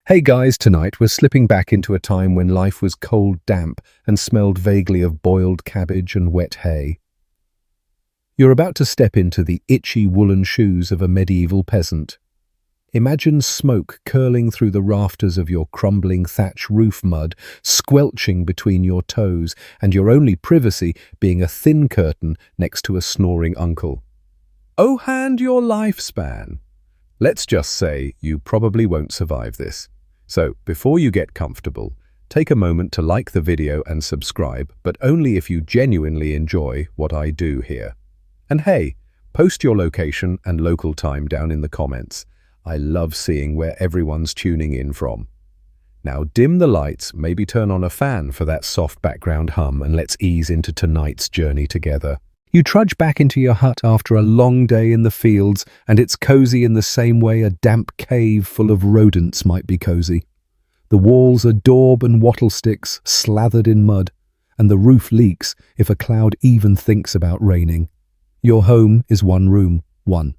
Hey guys, tonight we're slipping back into a time when life was cold, damp, and smelled vaguely of boiled cabbage and wet hay. You're about to step into the itchy woolen shoes of a medieval peasant. Imagine smoke curling through the rafters of your crumbling thatch roof mud, squelching between your toes, and your only privacy being a thin curtain next to a snoring uncle. Oh, hand your lifespan. Let's just say you probably won't survive this. So, before you get comfortable, take a moment to like the video and subscribe, but only if you genuinely enjoy what I do here. And hey, post your location and local time down in the comments. I love seeing where everyone's tuning in from. Now dim the lights, maybe turn on a fan for that soft background hum, and let's ease into tonight's journey together. You trudge back into your hut after a long day in the fields, and it's cozy in the same way a damp cave full of rodents might be cozy. The walls are daub and wattle sticks slathered in mud, and the roof leaks if a cloud even thinks about raining. Your home is one room, one.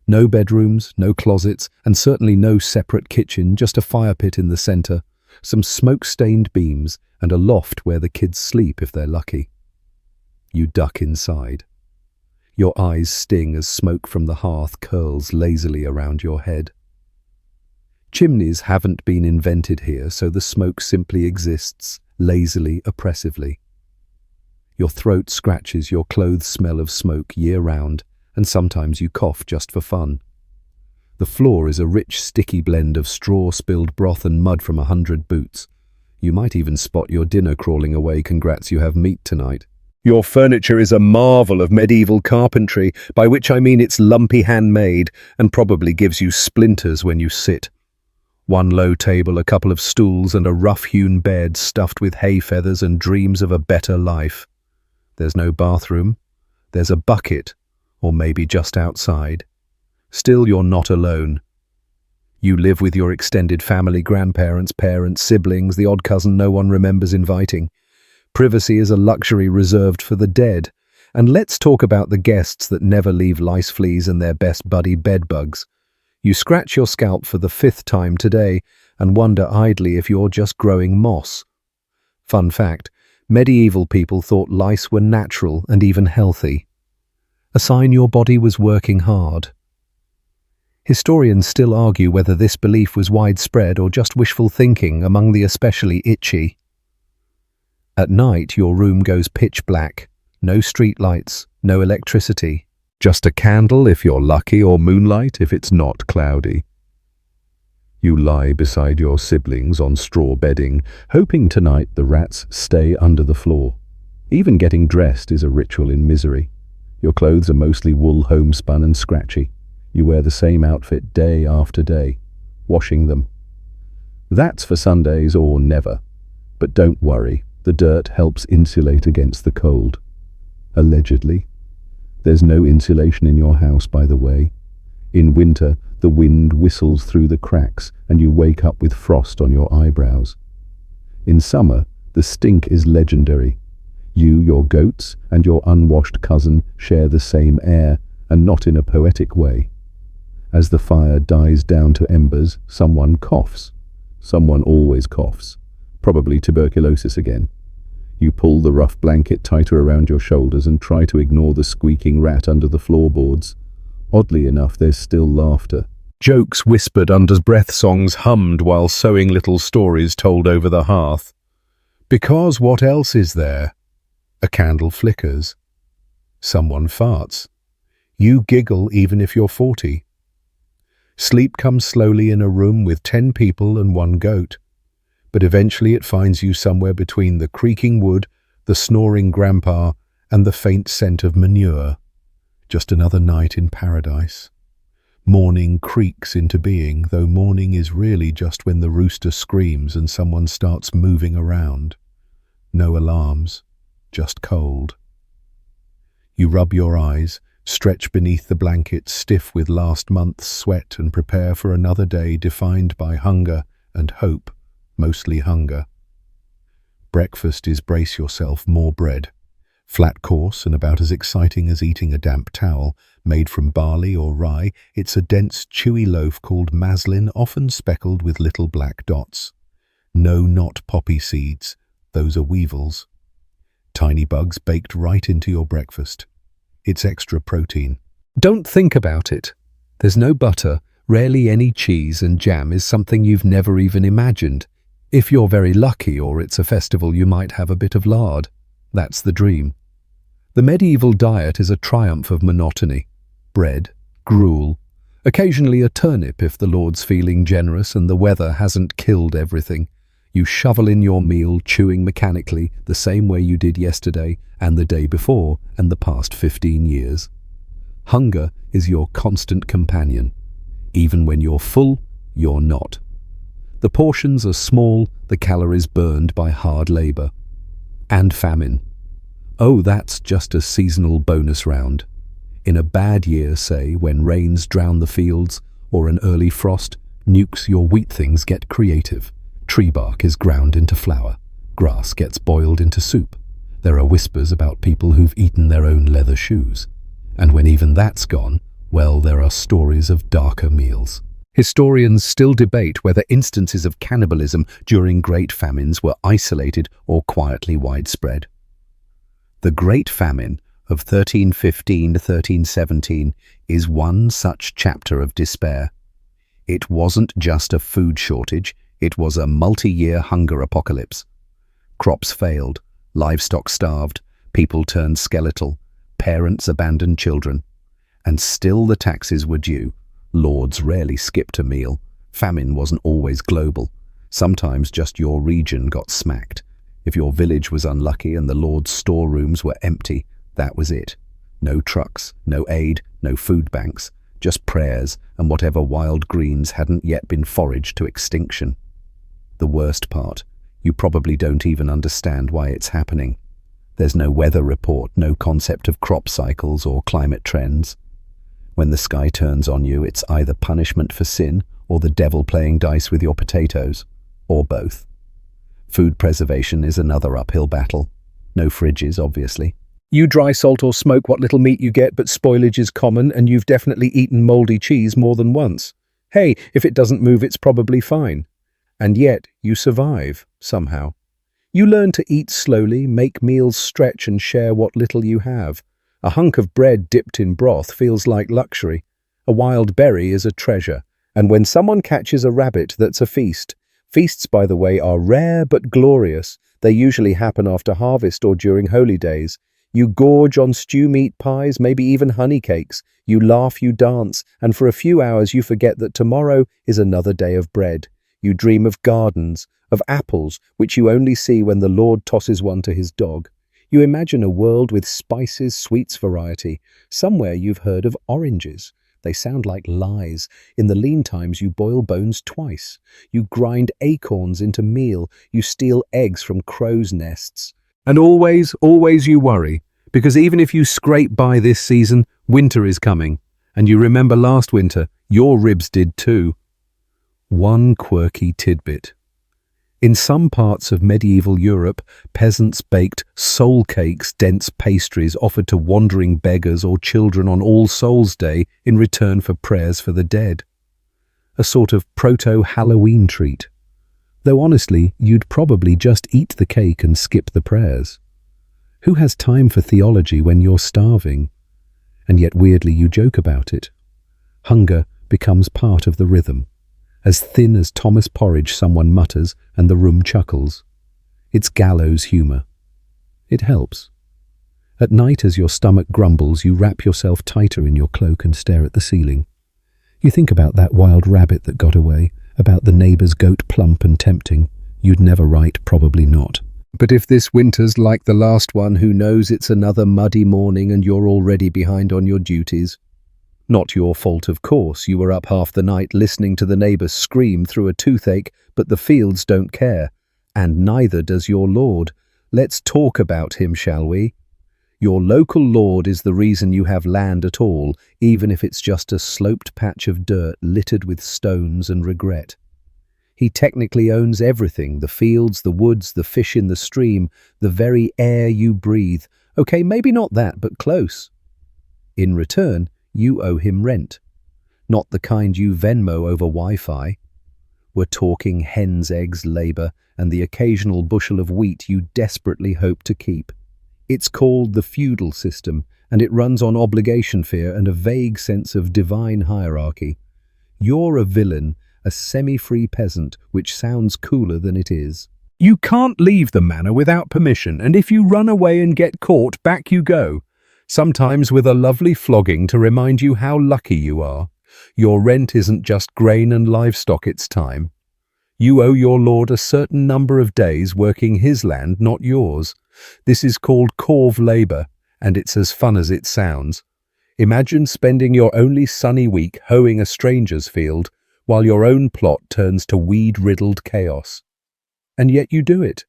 No bedrooms, no closets, and certainly no separate kitchen, just a fire pit in the center, some smoke-stained beams, and a loft where the kids sleep if they're lucky. You duck inside. Your eyes sting as smoke from the hearth curls lazily around your head. Chimneys haven't been invented here, so the smoke simply exists, lazily, oppressively. Your throat scratches, your clothes smell of smoke year-round, and sometimes you cough just for fun. The floor is a rich, sticky blend of straw, spilled broth, and mud from 100 boots. You might even spot your dinner crawling away. Congrats, you have meat tonight. Your furniture is a marvel of medieval carpentry, by which I mean it's lumpy handmade and probably gives you splinters when you sit. One low table, a couple of stools, and a rough-hewn bed stuffed with hay feathers and dreams of a better life. There's no bathroom. There's a bucket, or maybe just outside. Still, you're not alone. You live with your extended family, grandparents, parents, siblings, the odd cousin no one remembers inviting. Privacy is a luxury reserved for the dead. And let's talk about the guests that never leave lice fleas and their best buddy bedbugs. You scratch your scalp for the 5th time today and wonder idly if you're just growing moss. Fun fact, medieval people thought lice were natural and even healthy. A sign your body was working hard. Historians still argue whether this belief was widespread or just wishful thinking among the especially itchy. At night, your room goes pitch black. No street lights, no electricity. Just a candle if you're lucky, or moonlight if it's not cloudy. You lie beside your siblings on straw bedding, hoping tonight the rats stay under the floor. Even getting dressed is a ritual in misery. Your clothes are mostly wool, homespun and scratchy. You wear the same outfit day after day, washing them. That's for Sundays or never. But don't worry. The dirt helps insulate against the cold. Allegedly. There's no insulation in your house, by the way. In winter, the wind whistles through the cracks and you wake up with frost on your eyebrows. In summer, the stink is legendary. You, your goats, and your unwashed cousin share the same air, and not in a poetic way. As the fire dies down to embers, someone coughs. Someone always coughs. Probably tuberculosis again. You pull the rough blanket tighter around your shoulders and try to ignore the squeaking rat under the floorboards. Oddly enough, there's still laughter. Jokes whispered under breath, songs hummed while sewing little stories told over the hearth. Because what else is there? A candle flickers. Someone farts. You giggle even if you're 40. Sleep comes slowly in a room with 10 people and 1 goat. But eventually it finds you somewhere between the creaking wood, the snoring grandpa, and the faint scent of manure. Just another night in paradise. Morning creaks into being, though morning is really just when the rooster screams and someone starts moving around. No alarms, just cold. You rub your eyes, stretch beneath the blanket, stiff with last month's sweat, and prepare for another day defined by hunger and hope. Mostly hunger. Breakfast is brace yourself, more bread. Flat, coarse, and about as exciting as eating a damp towel. Made from barley or rye, it's a dense, chewy loaf called maslin, often speckled with little black dots. No, not poppy seeds. Those are weevils. Tiny bugs baked right into your breakfast. It's extra protein. Don't think about it. There's no butter, rarely any cheese, and jam is something you've never even imagined. If you're very lucky or it's a festival, you might have a bit of lard. That's the dream. The medieval diet is a triumph of monotony. Bread, gruel, occasionally a turnip if the Lord's feeling generous and the weather hasn't killed everything. You shovel in your meal, chewing mechanically the same way you did yesterday and the day before and the past 15 years. Hunger is your constant companion. Even when you're full, you're not. The portions are small, the calories burned by hard labor. And famine. Oh, that's just a seasonal bonus round. In a bad year, say, when rains drown the fields, or an early frost nukes your wheat, things get creative. Tree bark is ground into flour. Grass gets boiled into soup. There are whispers about people who've eaten their own leather shoes. And when even that's gone, well, there are stories of darker meals. Historians still debate whether instances of cannibalism during great famines were isolated or quietly widespread. The Great Famine of 1315 to 1317 is one such chapter of despair. It wasn't just a food shortage, it was a multi-year hunger apocalypse. Crops failed, livestock starved, people turned skeletal, parents abandoned children. And still the taxes were due. Lords rarely skipped a meal. Famine wasn't always global. Sometimes just your region got smacked. If your village was unlucky and the Lord's storerooms were empty, that was it. No trucks, no aid, no food banks, just prayers and whatever wild greens hadn't yet been foraged to extinction. The worst part, you probably don't even understand why it's happening. There's no weather report, no concept of crop cycles or climate trends. When the sky turns on you, it's either punishment for sin or the devil playing dice with your potatoes, or both. Food preservation is another uphill battle. No fridges, obviously. You dry salt or smoke what little meat you get, but spoilage is common, and you've definitely eaten moldy cheese more than once. Hey, if it doesn't move, it's probably fine. And yet, you survive, somehow. You learn to eat slowly, make meals stretch, and share what little you have. A hunk of bread dipped in broth feels like luxury. A wild berry is a treasure. And when someone catches a rabbit, that's a feast. Feasts, by the way, are rare but glorious. They usually happen after harvest or during holy days. You gorge on stew meat pies, maybe even honey cakes. You laugh, you dance, and for a few hours you forget that tomorrow is another day of bread. You dream of gardens, of apples, which you only see when the Lord tosses one to his dog. You imagine a world with spices, sweets variety. Somewhere you've heard of oranges. They sound like lies. In the lean times you boil bones twice. You grind acorns into meal. You steal eggs from crows' nests. And always you worry, because even if you scrape by this season, winter is coming. And you remember last winter, your ribs did too. One quirky tidbit. In some parts of medieval Europe, peasants baked soul cakes, dense pastries offered to wandering beggars or children on All Souls' Day in return for prayers for the dead. A sort of proto-Halloween treat. Though honestly, you'd probably just eat the cake and skip the prayers. Who has time for theology when you're starving? And yet weirdly you joke about it. Hunger becomes part of the rhythm. As thin as Thomas porridge, someone mutters and the room chuckles. It's gallows humor. It helps. At night, as your stomach grumbles, you wrap yourself tighter in your cloak and stare at the ceiling. You think about that wild rabbit that got away, about the neighbour's goat plump and tempting. You'd never write, probably not. But if this winter's like the last one, who knows, it's another muddy morning and you're already behind on your duties. Not your fault, of course. You were up half the night listening to the neighbour scream through a toothache, but the fields don't care. And neither does your Lord. Let's talk about him, shall we? Your local Lord is the reason you have land at all, even if it's just a sloped patch of dirt littered with stones and regret. He technically owns everything, the fields, the woods, the fish in the stream, the very air you breathe, Okay, maybe not that, but close. In return, you owe him rent. Not the kind you Venmo over Wi-Fi. We're talking hen's eggs, labor, and the occasional bushel of wheat you desperately hope to keep. It's called the feudal system, and it runs on obligation fear and a vague sense of divine hierarchy. You're a villain, a semi-free peasant, which sounds cooler than it is. You can't leave the manor without permission, and if you run away and get caught, back you go. Sometimes with a lovely flogging to remind you how lucky you are. Your rent isn't just grain and livestock, it's time. You owe your lord a certain number of days working his land, not yours. This is called corv labor, and it's as fun as it sounds. Imagine spending your only sunny week hoeing a stranger's field, while your own plot turns to weed-riddled chaos. And yet you do it.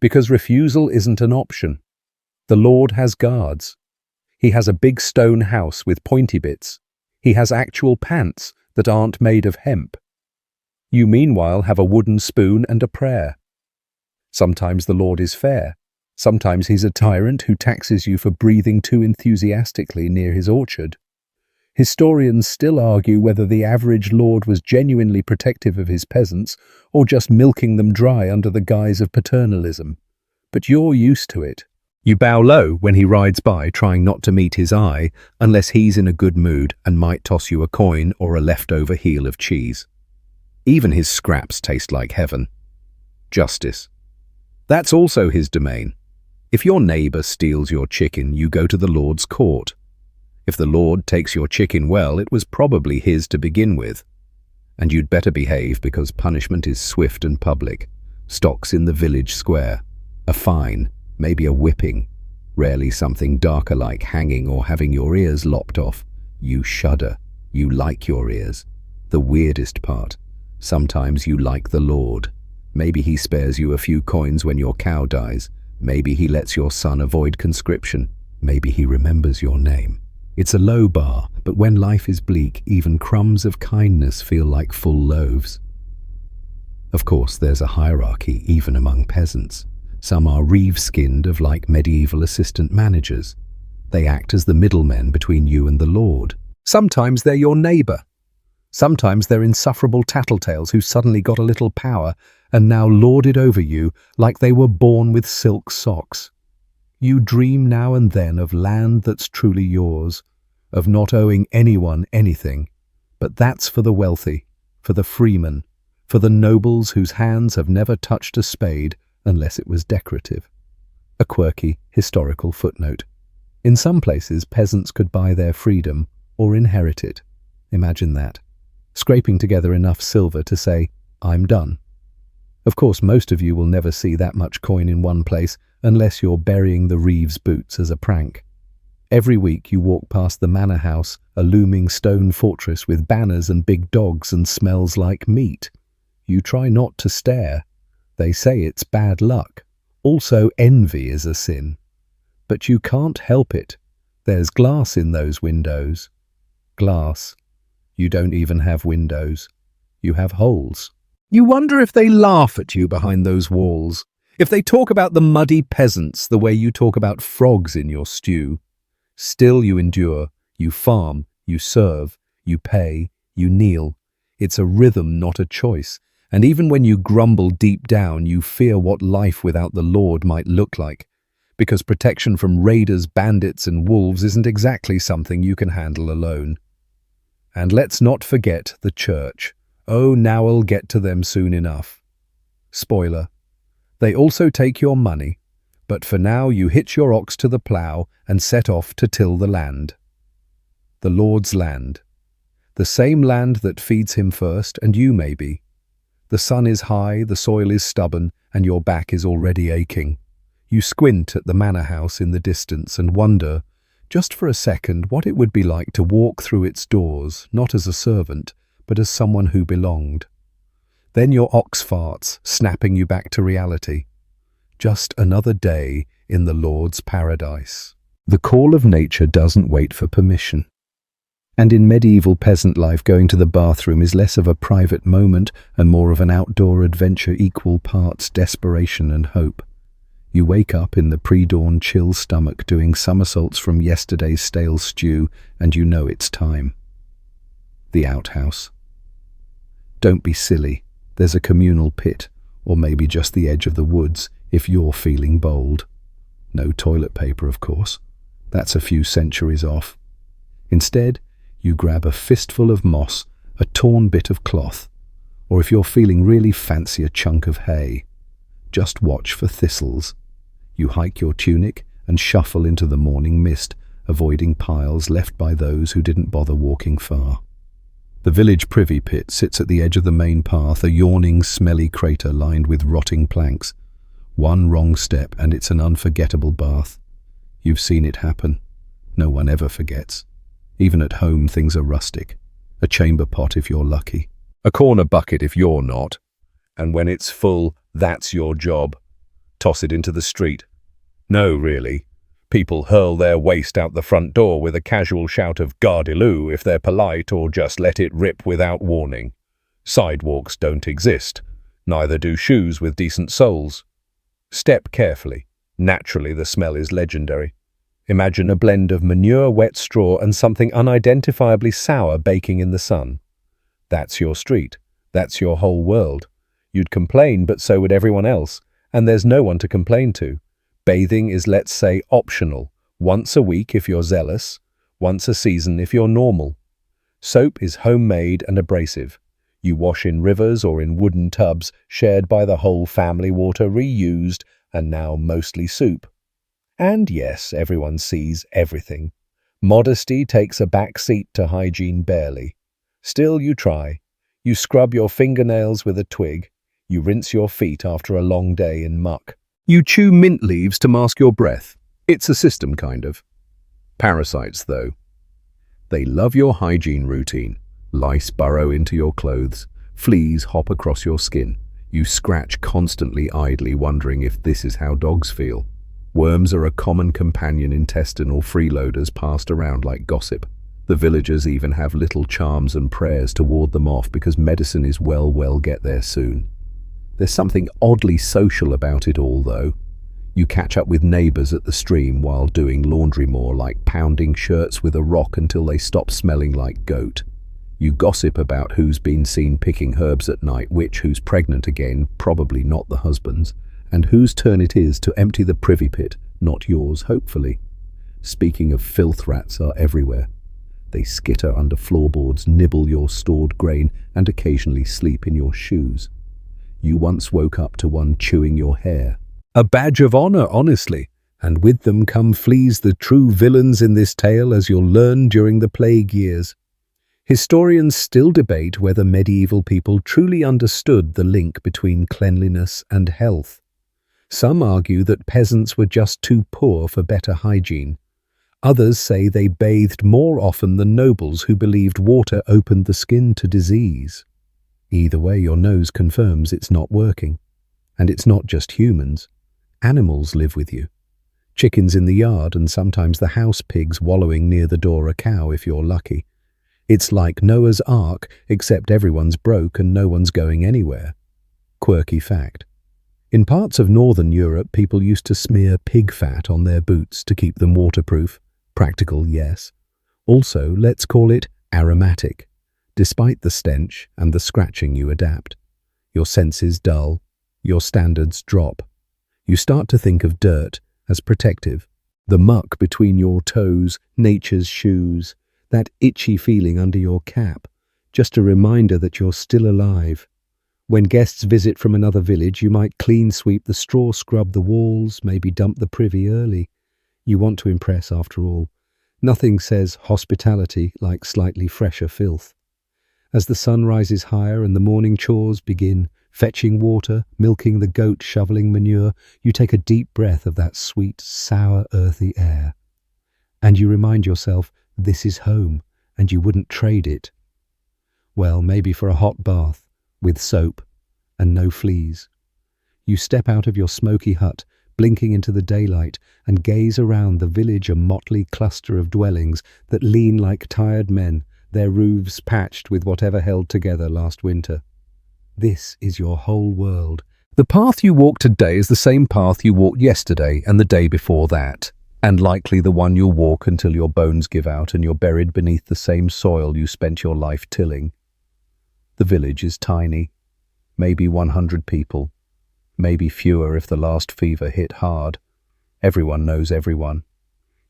Because refusal isn't an option. The Lord has guards. He has a big stone house with pointy bits. He has actual pants that aren't made of hemp. You meanwhile have a wooden spoon and a prayer. Sometimes the Lord is fair. Sometimes he's a tyrant who taxes you for breathing too enthusiastically near his orchard. Historians still argue whether the average lord was genuinely protective of his peasants or just milking them dry under the guise of paternalism. But you're used to it. You bow low when he rides by, trying not to meet his eye, unless he's in a good mood and might toss you a coin or a leftover heel of cheese. Even his scraps taste like heaven. Justice. That's also his domain. If your neighbor steals your chicken, you go to the Lord's court. If the Lord takes your chicken well, it was probably his to begin with. And you'd better behave because punishment is swift and public. Stocks in the village square. A fine. Maybe a whipping, rarely something darker like hanging or having your ears lopped off. You shudder. You like your ears. The weirdest part. Sometimes you like the Lord. Maybe he spares you a few coins when your cow dies. Maybe he lets your son avoid conscription. Maybe he remembers your name. It's a low bar, but when life is bleak, even crumbs of kindness feel like full loaves. Of course, there's a hierarchy even among peasants. Some are reeve-skinned of like medieval assistant managers. They act as the middlemen between you and the Lord. Sometimes they're your neighbor. Sometimes they're insufferable tattletales who suddenly got a little power and now lord it over you like they were born with silk socks. You dream now and then of land that's truly yours, of not owing anyone anything. But that's for the wealthy, for the freemen, for the nobles whose hands have never touched a spade, unless it was decorative. A quirky, historical footnote. In some places, peasants could buy their freedom or inherit it. Imagine that. Scraping together enough silver to say, I'm done. Of course, most of you will never see that much coin in one place unless you're burying the reeve's boots as a prank. Every week you walk past the manor house, a looming stone fortress with banners and big dogs and smells like meat. You try not to stare. They say it's bad luck. Also, envy is a sin. But you can't help it. There's glass in those windows. Glass. You don't even have windows. You have holes. You wonder if they laugh at you behind those walls. If they talk about the muddy peasants the way you talk about frogs in your stew. Still you endure. You farm. You serve. You pay. You kneel. It's a rhythm, not a choice. And even when you grumble deep down, you fear what life without the Lord might look like, because protection from raiders, bandits, and wolves isn't exactly something you can handle alone. And let's not forget the church. Oh, now I'll get to them soon enough. Spoiler. They also take your money, but for now you hitch your ox to the plough and set off to till the land. The Lord's land. The same land that feeds him first, and you maybe. The sun is high, the soil is stubborn, and your back is already aching. You squint at the manor house in the distance and wonder, just for a second, what it would be like to walk through its doors, not as a servant, but as someone who belonged. Then your ox farts, snapping you back to reality. Just another day in the Lord's paradise. The call of nature doesn't wait for permission. And in medieval peasant life, going to the bathroom is less of a private moment and more of an outdoor adventure, equal parts desperation and hope. You wake up in the pre-dawn chill stomach doing somersaults from yesterday's stale stew, and you know it's time. The outhouse. Don't be silly. There's a communal pit, or maybe just the edge of the woods, if you're feeling bold. No toilet paper, of course. That's a few centuries off. Instead, you grab a fistful of moss, a torn bit of cloth, or if you're feeling really fancy, a chunk of hay. Just watch for thistles. You hike your tunic and shuffle into the morning mist, avoiding piles left by those who didn't bother walking far. The village privy pit sits at the edge of the main path, a yawning, smelly crater lined with rotting planks. One wrong step and it's an unforgettable bath. You've seen it happen. No one ever forgets. Even at home, things are rustic. A chamber pot if you're lucky. A corner bucket if you're not. And when it's full, that's your job. Toss it into the street. No, really. People hurl their waste out the front door with a casual shout of "Gardiloo" if they're polite, or just let it rip without warning. Sidewalks don't exist. Neither do shoes with decent soles. Step carefully. Naturally, the smell is legendary. Imagine a blend of manure, wet straw, and something unidentifiably sour baking in the sun. That's your street. That's your whole world. You'd complain, but so would everyone else, and there's no one to complain to. Bathing is, let's say, optional. Once a week if you're zealous, once a season if you're normal. Soap is homemade and abrasive. You wash in rivers or in wooden tubs shared by the whole family, water reused, and now mostly soup. And yes, everyone sees everything. Modesty takes a back seat to hygiene barely. Still you try. You scrub your fingernails with a twig. You rinse your feet after a long day in muck. You chew mint leaves to mask your breath. It's a system, kind of. Parasites, though. They love your hygiene routine. Lice burrow into your clothes. Fleas hop across your skin. You scratch constantly, idly wondering if this is how dogs feel. Worms are a common companion, intestinal freeloaders passed around like gossip. The villagers even have little charms and prayers to ward them off because medicine is well get there soon. There's something oddly social about it all, though. You catch up with neighbours at the stream while doing laundry, more like pounding shirts with a rock until they stop smelling like goat. You gossip about who's been seen picking herbs at night, who's pregnant again, probably not the husband's, and whose turn it is to empty the privy pit, not yours, hopefully. Speaking of, filth rats are everywhere. They skitter under floorboards, nibble your stored grain, and occasionally sleep in your shoes. You once woke up to one chewing your hair. A badge of honor, honestly. And with them come fleas, the true villains in this tale, as you'll learn during the plague years. Historians still debate whether medieval people truly understood the link between cleanliness and health. Some argue that peasants were just too poor for better hygiene. Others say they bathed more often than nobles who believed water opened the skin to disease. Either way, your nose confirms it's not working. And it's not just humans. Animals live with you. Chickens in the yard, and sometimes the house pigs wallowing near the door, a cow if you're lucky. It's like Noah's Ark, except everyone's broke and no one's going anywhere. Quirky fact. In parts of northern Europe, people used to smear pig fat on their boots to keep them waterproof. Practical, yes. Also, let's call it aromatic. Despite the stench and the scratching, you adapt. Your senses dull. Your standards drop. You start to think of dirt as protective. The muck between your toes, nature's shoes, that itchy feeling under your cap, just a reminder that you're still alive. When guests visit from another village, you might clean sweep the straw, scrub the walls, maybe dump the privy early. You want to impress, after all. Nothing says hospitality like slightly fresher filth. As the sun rises higher and the morning chores begin, fetching water, milking the goat, shoveling manure, you take a deep breath of that sweet, sour, earthy air. And you remind yourself, this is home, and you wouldn't trade it. Well, maybe for a hot bath, with soap, and no fleas. You step out of your smoky hut, blinking into the daylight, and gaze around the village, a motley cluster of dwellings that lean like tired men, their roofs patched with whatever held together last winter. This is your whole world. The path you walk today is the same path you walked yesterday and the day before that, and likely the one you'll walk until your bones give out and you're buried beneath the same soil you spent your life tilling. The village is tiny, maybe 100 people, maybe fewer if the last fever hit hard. Everyone knows everyone.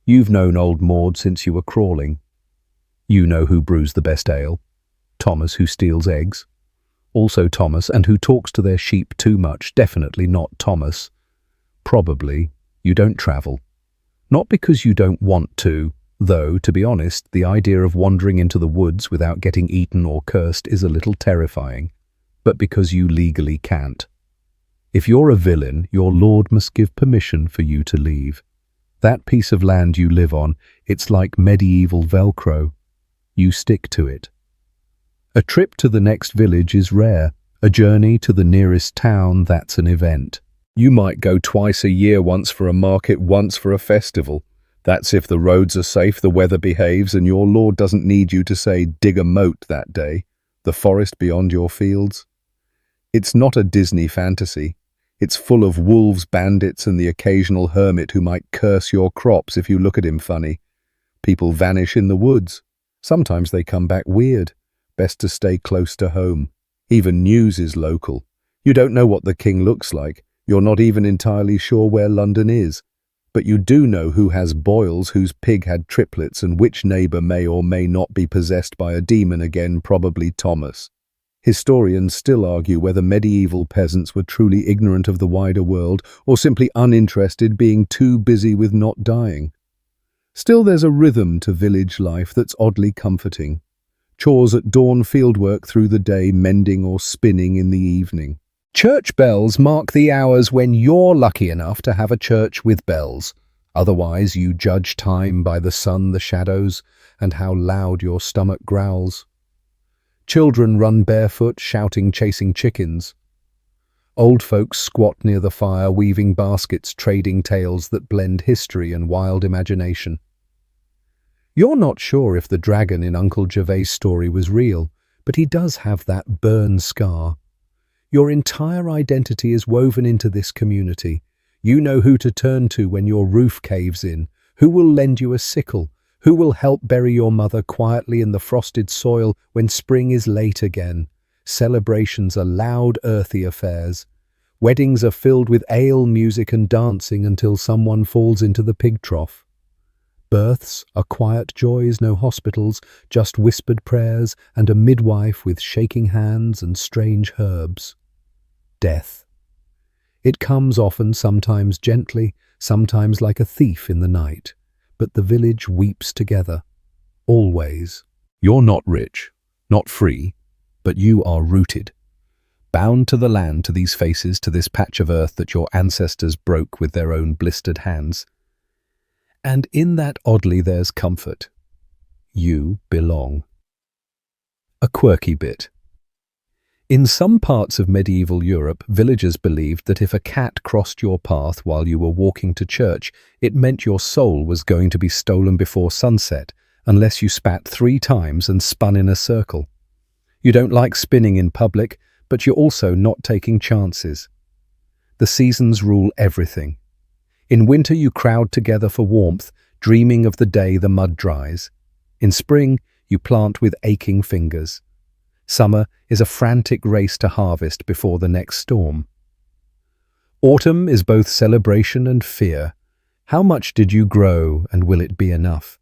You've known old Maud since you were crawling. You know who brews the best ale, Thomas who steals eggs. Also Thomas, and who talks to their sheep too much, definitely not Thomas. Probably you don't travel. Not because you don't want to, though, to be honest, the idea of wandering into the woods without getting eaten or cursed is a little terrifying, but because you legally can't. If you're a villain, your lord must give permission for you to leave. That piece of land you live on, it's like medieval Velcro. You stick to it. A trip to the next village is rare. A journey to the nearest town, that's an event. You might go twice a year, once for a market, once for a festival. That's if the roads are safe, the weather behaves, and your lord doesn't need you to say, dig a moat that day, the forest beyond your fields. It's not a Disney fantasy. It's full of wolves, bandits, and the occasional hermit who might curse your crops if you look at him funny. People vanish in the woods. Sometimes they come back weird. Best to stay close to home. Even news is local. You don't know what the king looks like. You're not even entirely sure where London is. But you do know who has boils, whose pig had triplets, and which neighbour may or may not be possessed by a demon again, probably Thomas. Historians still argue whether medieval peasants were truly ignorant of the wider world or simply uninterested, being too busy with not dying. Still, there's a rhythm to village life that's oddly comforting. Chores at dawn, fieldwork through the day, mending or spinning in the evening. Church bells mark the hours when you're lucky enough to have a church with bells. Otherwise, you judge time by the sun, the shadows, and how loud your stomach growls. Children run barefoot, shouting, chasing chickens. Old folks squat near the fire, weaving baskets, trading tales that blend history and wild imagination. You're not sure if the dragon in Uncle Gervais' story was real, but he does have that burn scar. Your entire identity is woven into this community. You know who to turn to when your roof caves in, who will lend you a sickle, who will help bury your mother quietly in the frosted soil when spring is late again. Celebrations are loud, earthy affairs. Weddings are filled with ale, music and dancing until someone falls into the pig trough. Births are quiet joys, no hospitals, just whispered prayers and a midwife with shaking hands and strange herbs. Death. It comes often, sometimes gently, sometimes like a thief in the night. But the village weeps together. Always. You're not rich, not free, but you are rooted. Bound to the land, to these faces, to this patch of earth that your ancestors broke with their own blistered hands. And in that oddly there's comfort. You belong. A quirky bit. In some parts of medieval Europe, villagers believed that if a cat crossed your path while you were walking to church, it meant your soul was going to be stolen before sunset, unless you spat 3 times and spun in a circle. You don't like spinning in public, but you're also not taking chances. The seasons rule everything. In winter you crowd together for warmth, dreaming of the day the mud dries. In spring you plant with aching fingers. Summer is a frantic race to harvest before the next storm. Autumn is both celebration and fear. How much did you grow, and will it be enough?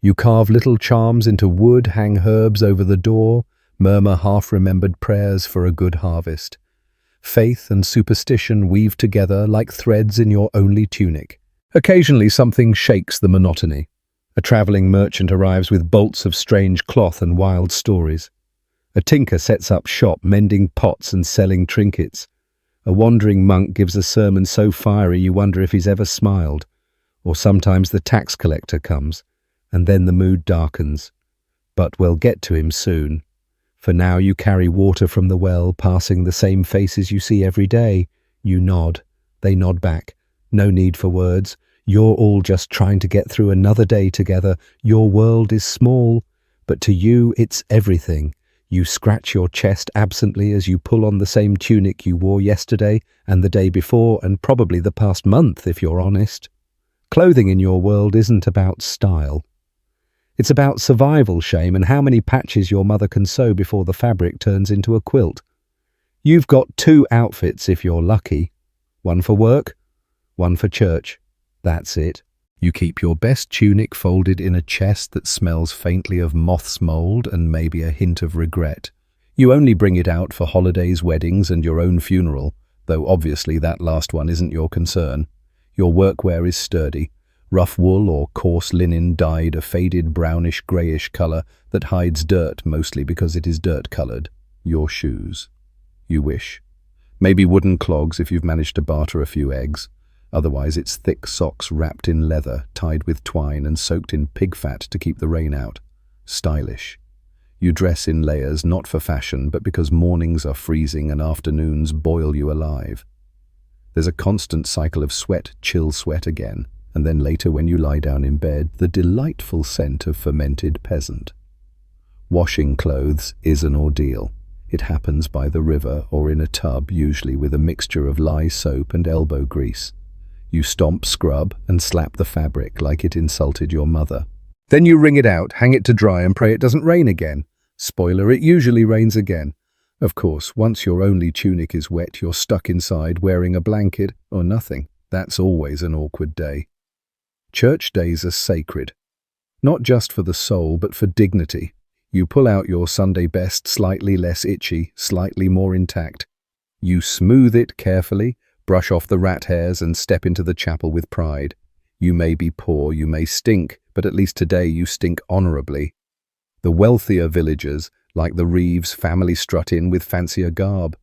You carve little charms into wood, hang herbs over the door, murmur half-remembered prayers for a good harvest. Faith and superstition weave together like threads in your only tunic. Occasionally something shakes the monotony. A travelling merchant arrives with bolts of strange cloth and wild stories. A tinker sets up shop, mending pots and selling trinkets. A wandering monk gives a sermon so fiery you wonder if he's ever smiled. Or sometimes the tax collector comes, and then the mood darkens. But we'll get to him soon. For now you carry water from the well, passing the same faces you see every day. You nod. They nod back. No need for words. You're all just trying to get through another day together. Your world is small, but to you it's everything. You scratch your chest absently as you pull on the same tunic you wore yesterday and the day before and probably the past month, if you're honest. Clothing in your world isn't about style. It's about survival shame and how many patches your mother can sew before the fabric turns into a quilt. You've got 2 outfits if you're lucky. One for work, one for church. That's it. You keep your best tunic folded in a chest that smells faintly of moth's mold and maybe a hint of regret. You only bring it out for holidays, weddings, and your own funeral, though obviously that last one isn't your concern. Your workwear is sturdy, rough wool or coarse linen dyed a faded brownish-greyish colour that hides dirt mostly because it is dirt-coloured. Your shoes. You wish. Maybe wooden clogs if you've managed to barter a few eggs. Otherwise it's thick socks wrapped in leather, tied with twine and soaked in pig fat to keep the rain out. Stylish. You dress in layers not for fashion but because mornings are freezing and afternoons boil you alive. There's a constant cycle of sweat, chill sweat again, and then later when you lie down in bed, the delightful scent of fermented peasant. Washing clothes is an ordeal. It happens by the river or in a tub, usually with a mixture of lye soap and elbow grease. You stomp, scrub, and slap the fabric like it insulted your mother. Then you wring it out, hang it to dry, and pray it doesn't rain again. Spoiler, it usually rains again. Of course, once your only tunic is wet, you're stuck inside wearing a blanket or nothing. That's always an awkward day. Church days are sacred. Not just for the soul, but for dignity. You pull out your Sunday best slightly less itchy, slightly more intact. You smooth it carefully, brush off the rat hairs and step into the chapel with pride. You may be poor, you may stink, but at least today you stink honourably. The wealthier villagers, like the Reeves family, strut in with fancier garb,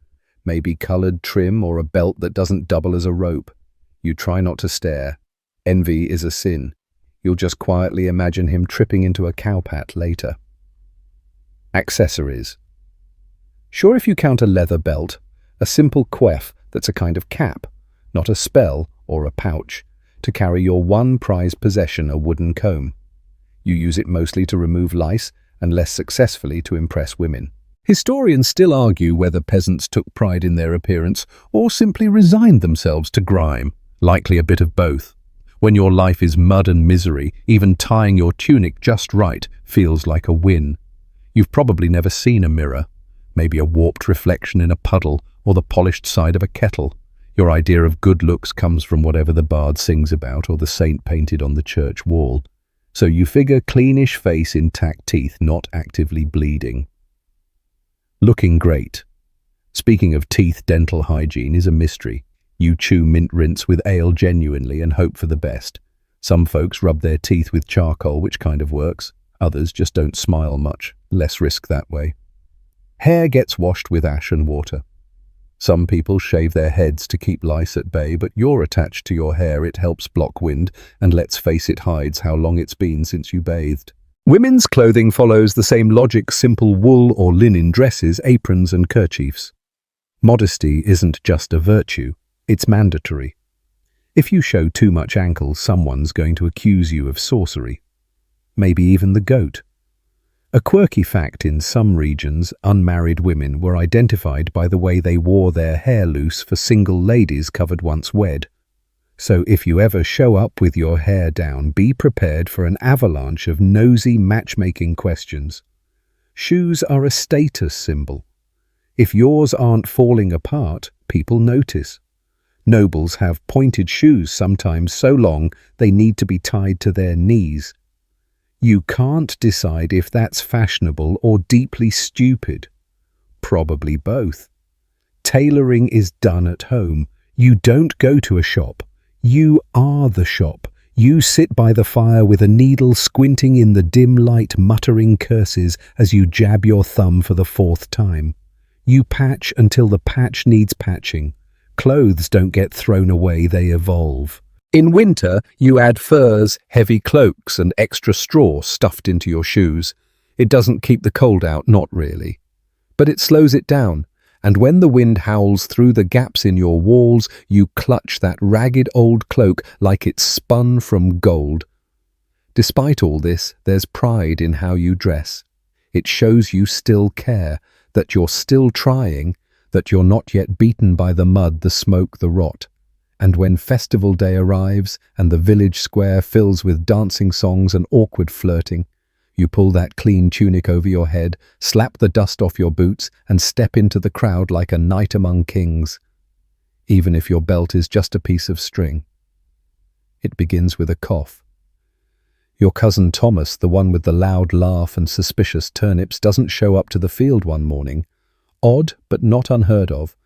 maybe coloured trim or a belt that doesn't double as a rope. You try not to stare. Envy is a sin. You'll just quietly imagine him tripping into a cowpat later. Accessories. Sure, if you count a leather belt, a simple coif that's a kind of cap, not a spell or a pouch, to carry your one prized possession, a wooden comb. You use it mostly to remove lice and less successfully to impress women. Historians still argue whether peasants took pride in their appearance or simply resigned themselves to grime, likely a bit of both. When your life is mud and misery, even tying your tunic just right feels like a win. You've probably never seen a mirror, maybe a warped reflection in a puddle or the polished side of a kettle. Your idea of good looks comes from whatever the bard sings about or the saint painted on the church wall. So you figure cleanish face, intact teeth, not actively bleeding. Looking great. Speaking of teeth, dental hygiene is a mystery. You chew mint rinse with ale genuinely and hope for the best. Some folks rub their teeth with charcoal, which kind of works. Others just don't smile much. Less risk that way. Hair gets washed with ash and water. Some people shave their heads to keep lice at bay, but you're attached to your hair. It helps block wind, and let's face it, hides how long it's been since you bathed. Women's clothing follows the same logic: simple wool or linen dresses, aprons and kerchiefs. Modesty isn't just a virtue, it's mandatory. If you show too much ankle, someone's going to accuse you of sorcery. Maybe even the goat. A quirky fact: in some regions, unmarried women were identified by the way they wore their hair loose for single ladies covered once wed. So if you ever show up with your hair down, be prepared for an avalanche of nosy matchmaking questions. Shoes are a status symbol. If yours aren't falling apart, people notice. Nobles have pointed shoes, sometimes so long they need to be tied to their knees. You can't decide if that's fashionable or deeply stupid. Probably both. Tailoring is done at home. You don't go to a shop. You are the shop. You sit by the fire with a needle, squinting in the dim light, muttering curses as you jab your thumb for the 4th time. You patch until the patch needs patching. Clothes don't get thrown away, they evolve. In winter, you add furs, heavy cloaks, and extra straw stuffed into your shoes. It doesn't keep the cold out, not really. But it slows it down, and when the wind howls through the gaps in your walls, you clutch that ragged old cloak like it's spun from gold. Despite all this, there's pride in how you dress. It shows you still care, that you're still trying, that you're not yet beaten by the mud, the smoke, the rot. And when festival day arrives and the village square fills with dancing songs and awkward flirting, you pull that clean tunic over your head, slap the dust off your boots, and step into the crowd like a knight among kings, even if your belt is just a piece of string. It begins with a cough. Your cousin Thomas, the one with the loud laugh and suspicious turnips, doesn't show up to the field one morning. Odd, but not unheard of.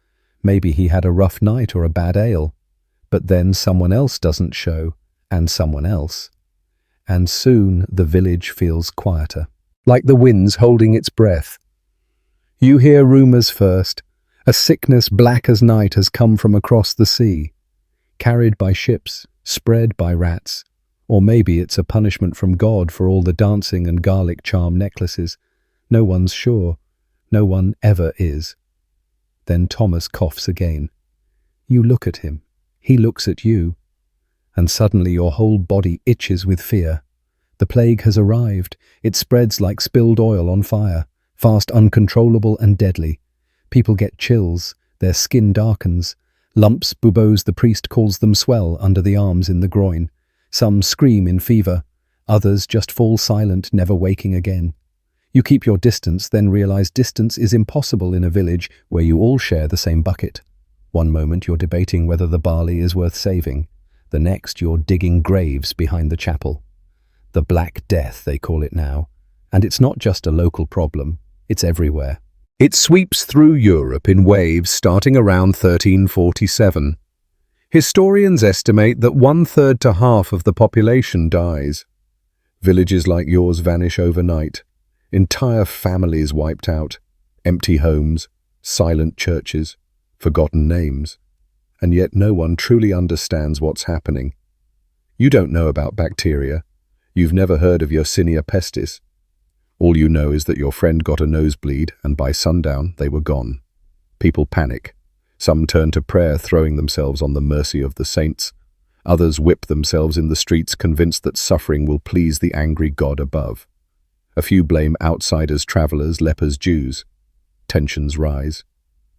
Maybe he had a rough night or a bad ale. But then someone else doesn't show, and someone else. And soon the village feels quieter, like the wind's holding its breath. You hear rumours first. A sickness black as night has come from across the sea, carried by ships, spread by rats. Or maybe it's a punishment from God for all the dancing and garlic charm necklaces. No one's sure. No one ever is. Then Thomas coughs again. You look at him. He looks at you. And suddenly your whole body itches with fear. The plague has arrived. It spreads like spilled oil on fire, fast, uncontrollable and deadly. People get chills. Their skin darkens. Lumps, buboes, the priest calls them, swell under the arms, in the groin. Some scream in fever. Others just fall silent, never waking again. You keep your distance, then realize distance is impossible in a village where you all share the same bucket. One moment you're debating whether the barley is worth saving. The next you're digging graves behind the chapel. The Black Death, they call it now. And it's not just a local problem. It's everywhere. It sweeps through Europe in waves starting around 1347. Historians estimate that 1/3 to half of the population dies. Villages like yours vanish overnight. Entire families wiped out. Empty homes, silent churches, forgotten names. And yet no one truly understands what's happening. You don't know about bacteria. You've never heard of Yersinia pestis. All you know is that your friend got a nosebleed, and by sundown they were gone. People panic. Some turn to prayer, throwing themselves on the mercy of the saints. Others whip themselves in the streets, convinced that suffering will please the angry God above. A few blame outsiders, travelers, lepers, Jews. Tensions rise.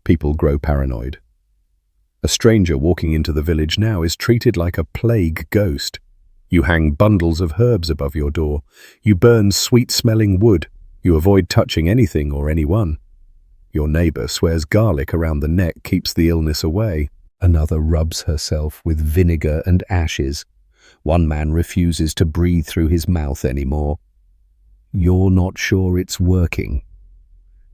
People grow paranoid. A stranger walking into the village now is treated like a plague ghost. You hang bundles of herbs above your door. You burn sweet-smelling wood. You avoid touching anything or anyone. Your neighbor swears garlic around the neck keeps the illness away. Another rubs herself with vinegar and ashes. One man refuses to breathe through his mouth anymore. You're not sure it's working.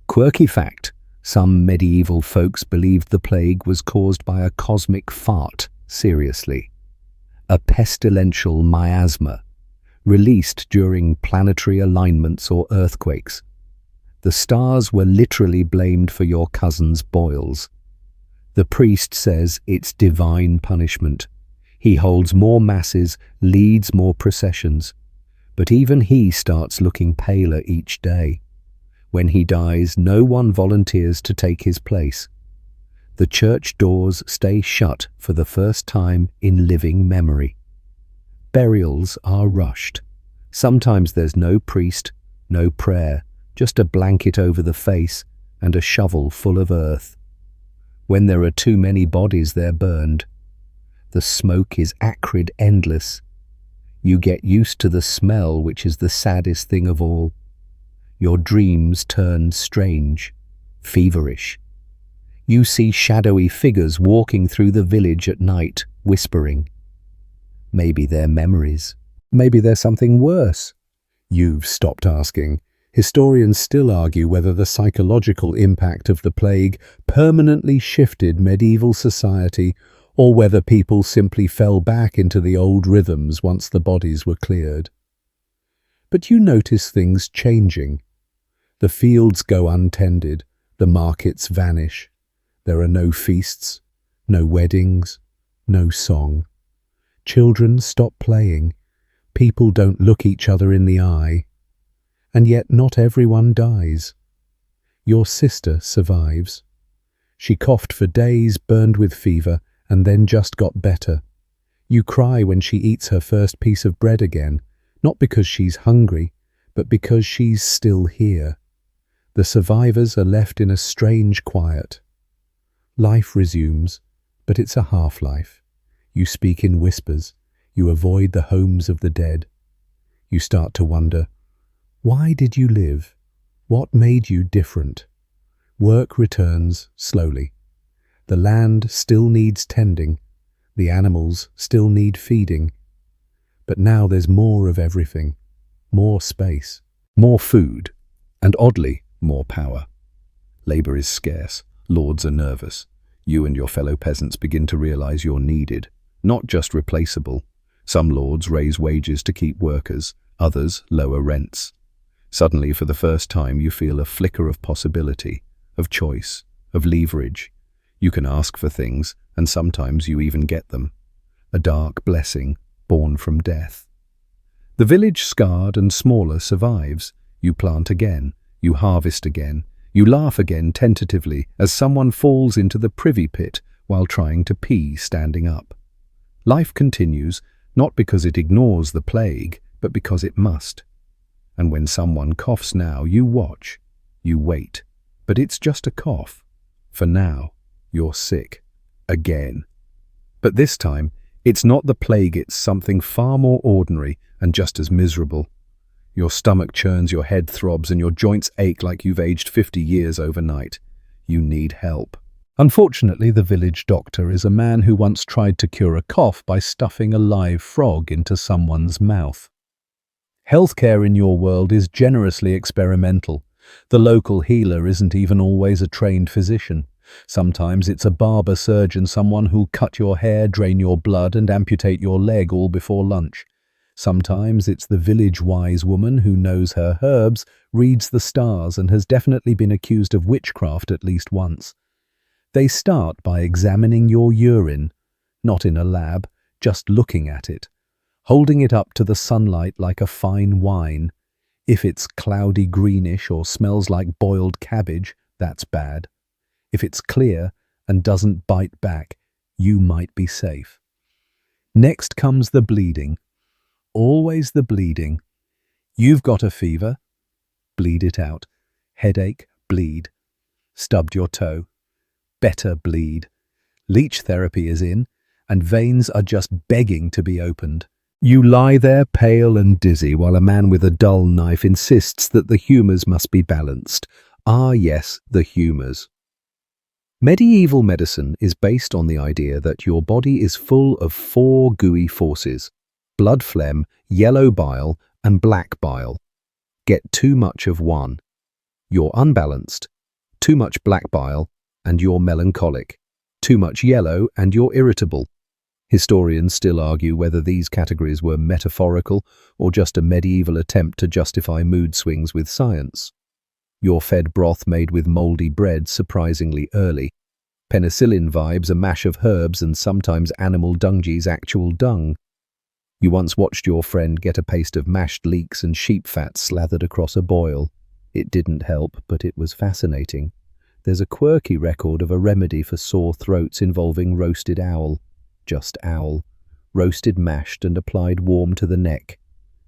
Quirky fact, some medieval folks believed the plague was caused by a cosmic fart. Seriously. A pestilential miasma, released during planetary alignments or earthquakes. The stars were literally blamed for your cousin's boils. The priest says it's divine punishment. He holds more masses, leads more processions. But even he starts looking paler each day. When he dies, no one volunteers to take his place. The church doors stay shut for the first time in living memory. Burials are rushed. Sometimes there's no priest, no prayer, just a blanket over the face and a shovel full of earth. When there are too many bodies, they're burned. The smoke is acrid, endless. You get used to the smell, which is the saddest thing of all. Your dreams turn strange, feverish. You see shadowy figures walking through the village at night, whispering. Maybe they're memories. Maybe they're something worse. You've stopped asking. Historians still argue whether the psychological impact of the plague permanently shifted medieval society or whether people simply fell back into the old rhythms once the bodies were cleared. But you notice things changing. The fields go untended, the markets vanish. There are no feasts, no weddings, no song. Children stop playing. People don't look each other in the eye. And yet not everyone dies. Your sister survives. She coughed for days, burned with fever, and then just got better. You cry when she eats her first piece of bread again, not because she's hungry, but because she's still here. The survivors are left in a strange quiet. Life resumes, but it's a half-life. You speak in whispers. You avoid the homes of the dead. You start to wonder, why did you live? What made you different? Work returns slowly. The land still needs tending. The animals still need feeding. But now there's more of everything. More space, more food, and oddly, more power. Labor is scarce. Lords are nervous. You and your fellow peasants begin to realize you're needed, not just replaceable. Some lords raise wages to keep workers, others lower rents. Suddenly, for the first time, you feel a flicker of possibility, of choice, of leverage. You can ask for things, and sometimes you even get them. A dark blessing born from death. The village, scarred and smaller, survives. You plant again, you harvest again, you laugh again tentatively as someone falls into the privy pit while trying to pee standing up. Life continues, not because it ignores the plague, but because it must. And when someone coughs now, you watch, you wait. But it's just a cough. For now, you're sick. Again. But this time, it's not the plague, it's something far more ordinary and just as miserable. Your stomach churns, your head throbs, and your joints ache like you've aged 50 years overnight. You need help. Unfortunately, the village doctor is a man who once tried to cure a cough by stuffing a live frog into someone's mouth. Healthcare in your world is generously experimental. The local healer isn't even always a trained physician. Sometimes it's a barber surgeon, someone who'll cut your hair, drain your blood, and amputate your leg all before lunch. Sometimes it's the village wise woman who knows her herbs, reads the stars, and has definitely been accused of witchcraft at least once. They start by examining your urine, not in a lab, just looking at it, holding it up to the sunlight like a fine wine. If it's cloudy greenish or smells like boiled cabbage, that's bad. If it's clear and doesn't bite back, you might be safe. Next comes the bleeding. Always the bleeding. You've got a fever? Bleed it out. Headache? Bleed. Stubbed your toe? Better bleed. Leech therapy is in, and veins are just begging to be opened. You lie there pale and dizzy while a man with a dull knife insists that the humours must be balanced. Ah yes, the humours. Medieval medicine is based on the idea that your body is full of 4 gooey forces: blood phlegm, yellow bile, and black bile. Get too much of one. You're unbalanced. Too much black bile, and you're melancholic. Too much yellow, and you're irritable. Historians still argue whether these categories were metaphorical or just a medieval attempt to justify mood swings with science. You're fed broth made with mouldy bread surprisingly early. Penicillin vibes a mash of herbs and sometimes animal dungy's actual dung. You once watched your friend get a paste of mashed leeks and sheep fat slathered across a boil. It didn't help, but it was fascinating. There's a quirky record of a remedy for sore throats involving roasted owl. Just owl. Roasted, mashed, and applied warm to the neck.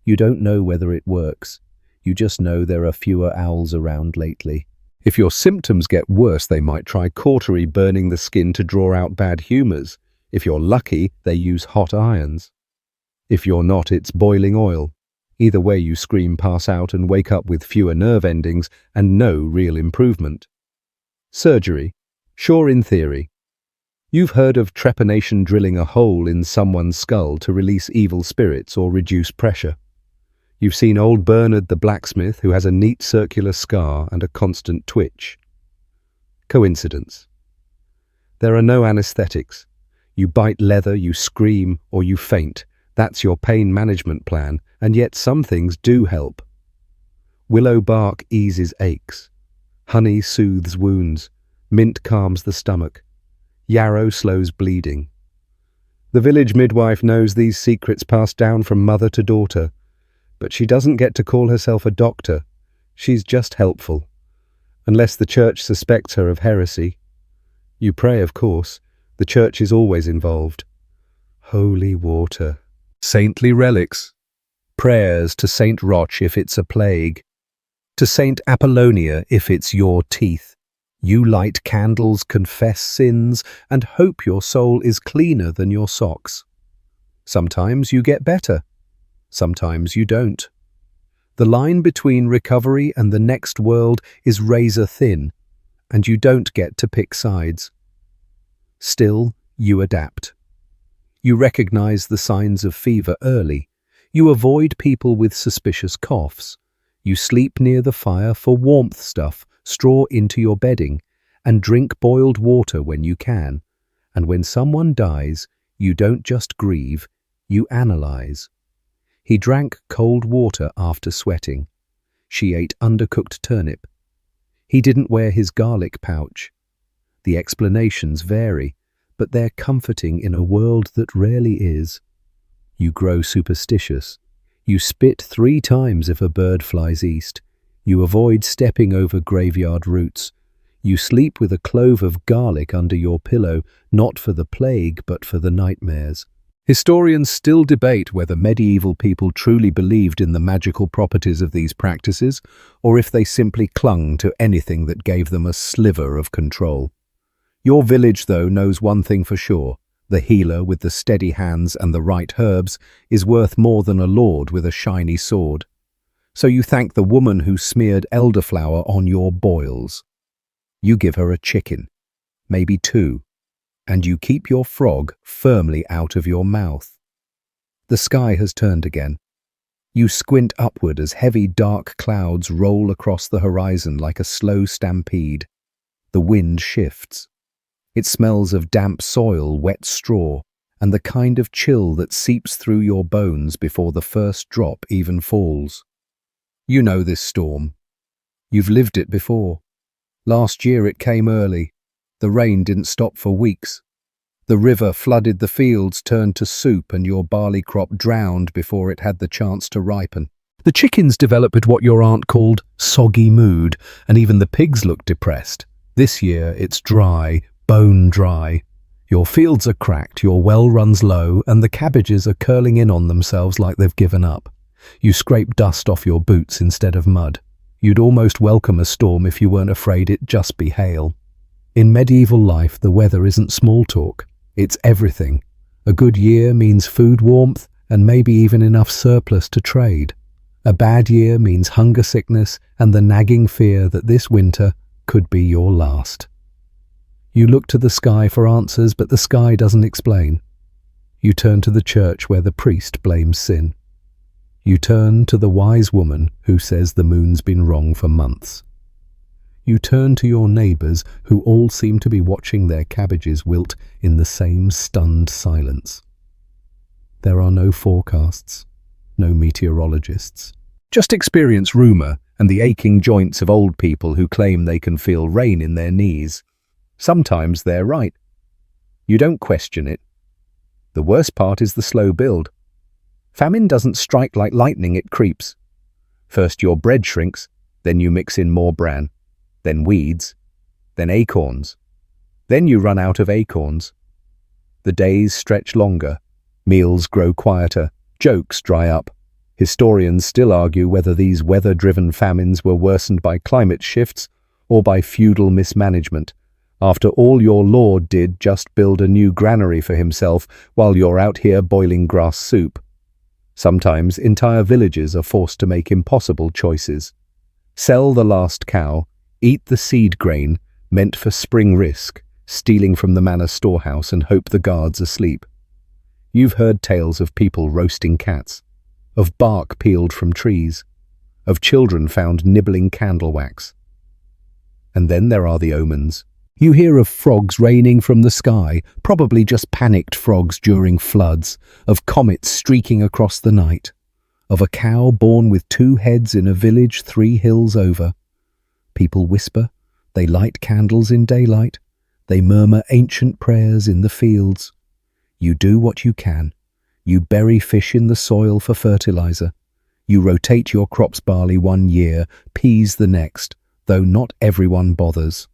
You don't know whether it works. You just know there are fewer owls around lately. If your symptoms get worse, they might try cautery, burning the skin to draw out bad humours. If you're lucky, they use hot irons. If you're not, it's boiling oil. Either way, you scream, pass out, and wake up with fewer nerve endings and no real improvement. Surgery. Sure, in theory. You've heard of trepanation, drilling a hole in someone's skull to release evil spirits or reduce pressure. You've seen old Bernard the blacksmith, who has a neat circular scar and a constant twitch. Coincidence. There are no anesthetics. You bite leather, you scream, or you faint. That's your pain management plan, and yet some things do help. Willow bark eases aches. Honey soothes wounds. Mint calms the stomach. Yarrow slows bleeding. The village midwife knows these secrets passed down from mother to daughter, but she doesn't get to call herself a doctor. She's just helpful, unless the church suspects her of heresy. You pray, of course. The church is always involved. Holy water. Saintly relics. Prayers to Saint Roch if it's a plague. To Saint Apollonia if it's your teeth. You light candles, confess sins, and hope your soul is cleaner than your socks. Sometimes you get better, sometimes you don't. The line between recovery and the next world is razor thin, and you don't get to pick sides. Still, you adapt. You recognize the signs of fever early. You avoid people with suspicious coughs. You sleep near the fire for warmth stuff, straw into your bedding, and drink boiled water when you can. And when someone dies, you don't just grieve, you analyze. He drank cold water after sweating. She ate undercooked turnip. He didn't wear his garlic pouch. The explanations vary, but they're comforting in a world that rarely is. You grow superstitious. You spit 3 times if a bird flies east. You avoid stepping over graveyard roots. You sleep with a clove of garlic under your pillow, not for the plague, but for the nightmares. Historians still debate whether medieval people truly believed in the magical properties of these practices, or if they simply clung to anything that gave them a sliver of control. Your village, though, knows one thing for sure. The healer with the steady hands and the right herbs is worth more than a lord with a shiny sword. So you thank the woman who smeared elderflower on your boils. You give her a chicken, maybe 2, and you keep your frog firmly out of your mouth. The sky has turned again. You squint upward as heavy dark clouds roll across the horizon like a slow stampede. The wind shifts. It smells of damp soil, wet straw, and the kind of chill that seeps through your bones before the first drop even falls. You know this storm. You've lived it before. Last year it came early. The rain didn't stop for weeks. The river flooded the fields, turned to soup, and your barley crop drowned before it had the chance to ripen. The chickens developed what your aunt called soggy mood, and even the pigs looked depressed. This year it's dry, bone dry. Your fields are cracked, your well runs low, and the cabbages are curling in on themselves like they've given up. You scrape dust off your boots instead of mud. You'd almost welcome a storm if you weren't afraid it'd just be hail. In medieval life, the weather isn't small talk. It's everything. A good year means food warmth and maybe even enough surplus to trade. A bad year means hunger sickness and the nagging fear that this winter could be your last. You look to the sky for answers, but the sky doesn't explain. You turn to the church where the priest blames sin. You turn to the wise woman who says the moon's been wrong for months. You turn to your neighbours who all seem to be watching their cabbages wilt in the same stunned silence. There are no forecasts, no meteorologists. Just experience rumour and the aching joints of old people who claim they can feel rain in their knees. Sometimes they're right. You don't question it. The worst part is the slow build. Famine doesn't strike like lightning, it creeps. First your bread shrinks, then you mix in more bran, then weeds, then acorns. Then you run out of acorns. The days stretch longer, meals grow quieter, jokes dry up. Historians still argue whether these weather-driven famines were worsened by climate shifts or by feudal mismanagement. After all, your lord did just build a new granary for himself while you're out here boiling grass soup. Sometimes entire villages are forced to make impossible choices. Sell the last cow, eat the seed grain meant for spring risk, stealing from the manor storehouse and hope the guards asleep. You've heard tales of people roasting cats, of bark peeled from trees, of children found nibbling candle wax. And then there are the omens. You hear of frogs raining from the sky, probably just panicked frogs during floods, of comets streaking across the night, of a cow born with 2 heads in a village 3 hills over. People whisper, they light candles in daylight, they murmur ancient prayers in the fields. You do what you can. You bury fish in the soil for fertilizer. You rotate your crops barley 1 year, peas the next, though not everyone bothers.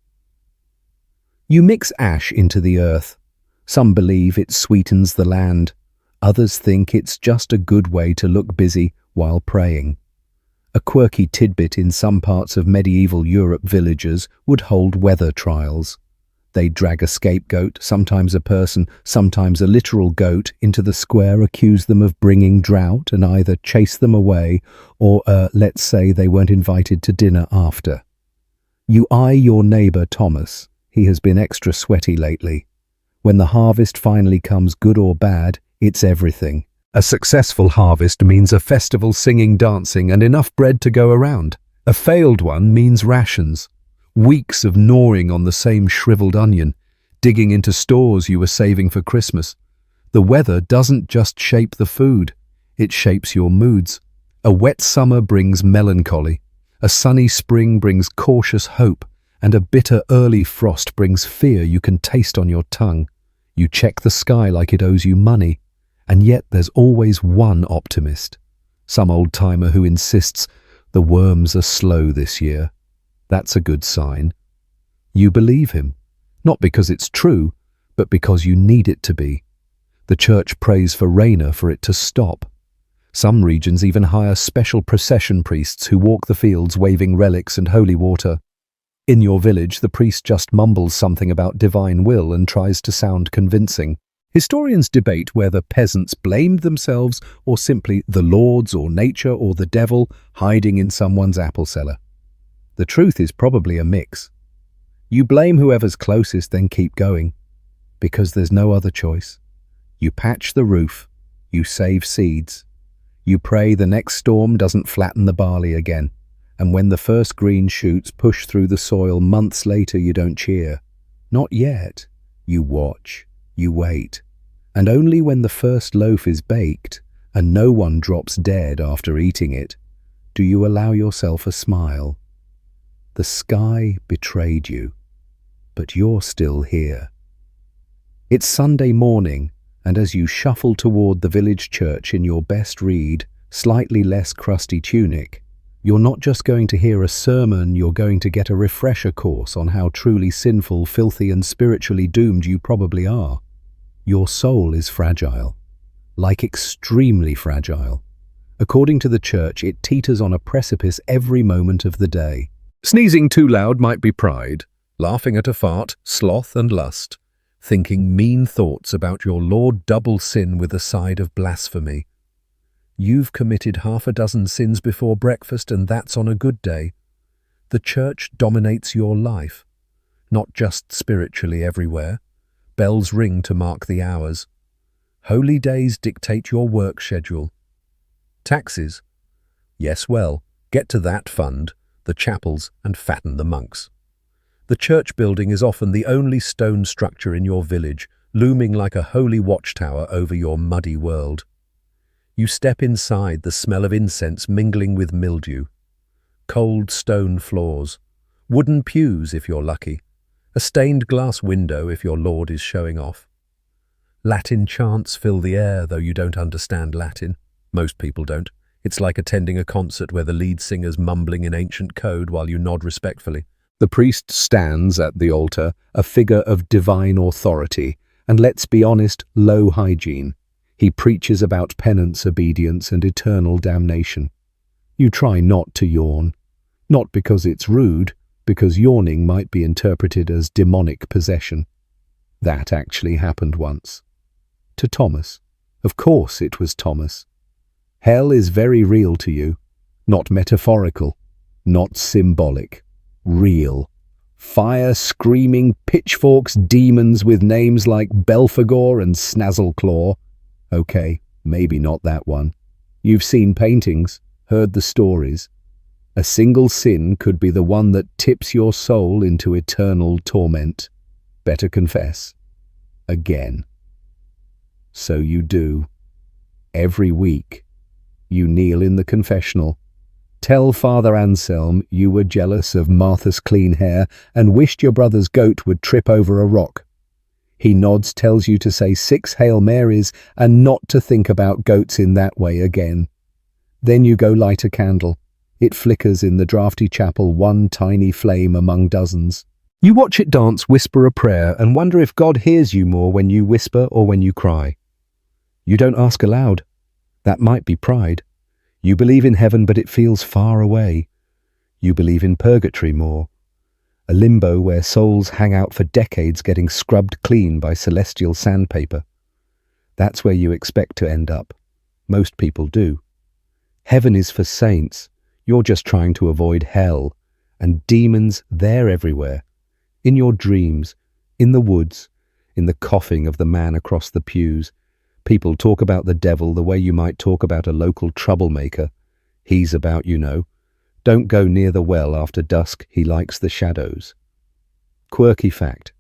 You mix ash into the earth. Some believe it sweetens the land. Others think it's just a good way to look busy while praying. A quirky tidbit in some parts of medieval Europe villages would hold weather trials. They'd drag a scapegoat, sometimes a person, sometimes a literal goat, into the square, accuse them of bringing drought, and either chase them away or, let's say, they weren't invited to dinner after. You eye your neighbour Thomas. He has been extra sweaty lately. When the harvest finally comes, good or bad, it's everything. A successful harvest means a festival, singing, dancing, and enough bread to go around. A failed one means rations. Weeks of gnawing on the same shriveled onion, digging into stores you were saving for Christmas. The weather doesn't just shape the food, it shapes your moods. A wet summer brings melancholy, a sunny spring brings cautious hope, and a bitter early frost brings fear you can taste on your tongue. You check the sky like it owes you money, and yet there's always one optimist. Some old-timer who insists the worms are slow this year. That's a good sign. You believe him, not because it's true, but because you need it to be. The church prays for rainer for it to stop. Some regions even hire special procession priests who walk the fields waving relics and holy water. In your village, the priest just mumbles something about divine will and tries to sound convincing. Historians debate whether peasants blamed themselves or simply the lords or nature or the devil hiding in someone's apple cellar. The truth is probably a mix. You blame whoever's closest, then keep going, because there's no other choice. You patch the roof, you save seeds, you pray the next storm doesn't flatten the barley again, and when the first green shoots push through the soil months later, you don't cheer. Not yet. You watch, you wait, and only when the first loaf is baked and no one drops dead after eating it, do you allow yourself a smile. The sky betrayed you, but you're still here. It's Sunday morning, and as you shuffle toward the village church in your best read, slightly less crusty tunic, you're not just going to hear a sermon, you're going to get a refresher course on how truly sinful, filthy, and spiritually doomed you probably are. Your soul is fragile, like extremely fragile. According to the church, it teeters on a precipice every moment of the day. Sneezing too loud might be pride, laughing at a fart, sloth and lust, thinking mean thoughts about your Lord double sin with a side of blasphemy. You've committed half a dozen sins before breakfast, and that's on a good day. The church dominates your life, not just spiritually everywhere. Bells ring to mark the hours. Holy days dictate your work schedule. Taxes? Yes, well, get to that fund, the chapels, and fatten the monks. The church building is often the only stone structure in your village, looming like a holy watchtower over your muddy world. You step inside, the smell of incense mingling with mildew. Cold stone floors, wooden pews if you're lucky, a stained glass window if your lord is showing off. Latin chants fill the air, though you don't understand Latin. Most people don't. It's like attending a concert where the lead singer's mumbling in ancient code while you nod respectfully. The priest stands at the altar, a figure of divine authority, and let's be honest, low hygiene. He preaches about penance, obedience, and eternal damnation. You try not to yawn. Not because it's rude, because yawning might be interpreted as demonic possession. That actually happened once. To Thomas. Of course it was Thomas. Hell is very real to you. Not metaphorical. Not symbolic. Real. Fire, screaming, pitchforks, demons with names like Belphegor and Snazzleclaw. Okay, maybe not that one. You've seen paintings, heard the stories. A single sin could be the one that tips your soul into eternal torment. Better confess. Again. So you do. Every week. You kneel in the confessional. Tell Father Anselm you were jealous of Martha's clean hair and wished your brother's goat would trip over a rock. He nods, tells you to say 6 Hail Marys and not to think about goats in that way again. Then you go light a candle. It flickers in the drafty chapel, one tiny flame among dozens. You watch it dance, whisper a prayer, and wonder if God hears you more when you whisper or when you cry. You don't ask aloud. That might be pride. You believe in heaven, but it feels far away. You believe in purgatory more, a limbo where souls hang out for decades getting scrubbed clean by celestial sandpaper. That's where you expect to end up. Most people do. Heaven is for saints. You're just trying to avoid hell. And demons, they're everywhere. In your dreams, in the woods, in the coughing of the man across the pews. People talk about the devil the way you might talk about a local troublemaker. He's about, you know. Don't go near the well after dusk, he likes the shadows. Quirky fact.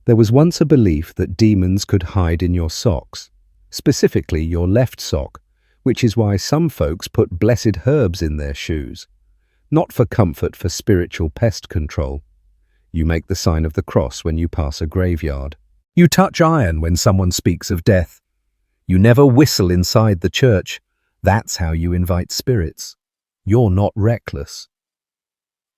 There was once a belief that demons could hide in your socks, specifically your left sock, which is why some folks put blessed herbs in their shoes. Not for comfort, for spiritual pest control. You make the sign of the cross when you pass a graveyard. You touch iron when someone speaks of death. You never whistle inside the church. That's how you invite spirits. You're not reckless.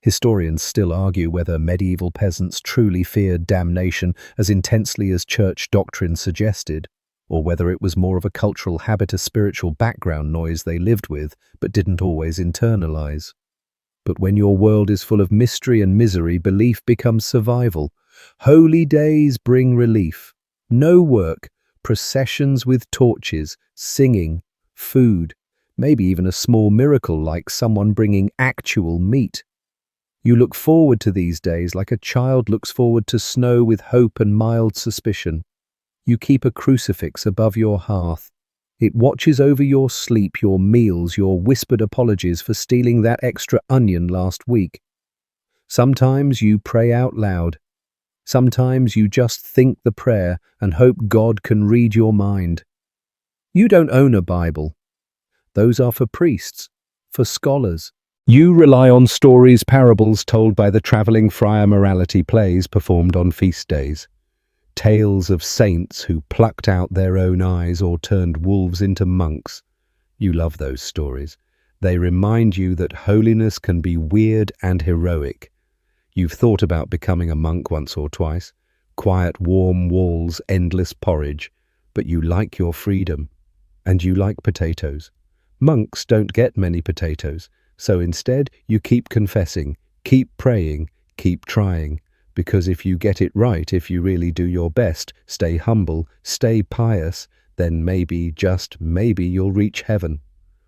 Historians still argue whether medieval peasants truly feared damnation as intensely as church doctrine suggested, or whether it was more of a cultural habit, a spiritual background noise they lived with but didn't always internalize. But when your world is full of mystery and misery, belief becomes survival. Holy days bring relief. No work, processions with torches, singing, food, maybe even a small miracle like someone bringing actual meat. You look forward to these days like a child looks forward to snow with hope and mild suspicion. You keep a crucifix above your hearth. It watches over your sleep, your meals, your whispered apologies for stealing that extra onion last week. Sometimes you pray out loud. Sometimes you just think the prayer and hope God can read your mind. You don't own a Bible. Those are for priests, for scholars. You rely on stories, parables told by the travelling friar, morality plays performed on feast days. Tales of saints who plucked out their own eyes or turned wolves into monks. You love those stories. They remind you that holiness can be weird and heroic. You've thought about becoming a monk once or twice. Quiet, warm walls, endless porridge. But you like your freedom. And you like potatoes. Monks don't get many potatoes, so instead you keep confessing, keep praying, keep trying. Because if you get it right, if you really do your best, stay humble, stay pious, then maybe, just maybe, you'll reach heaven,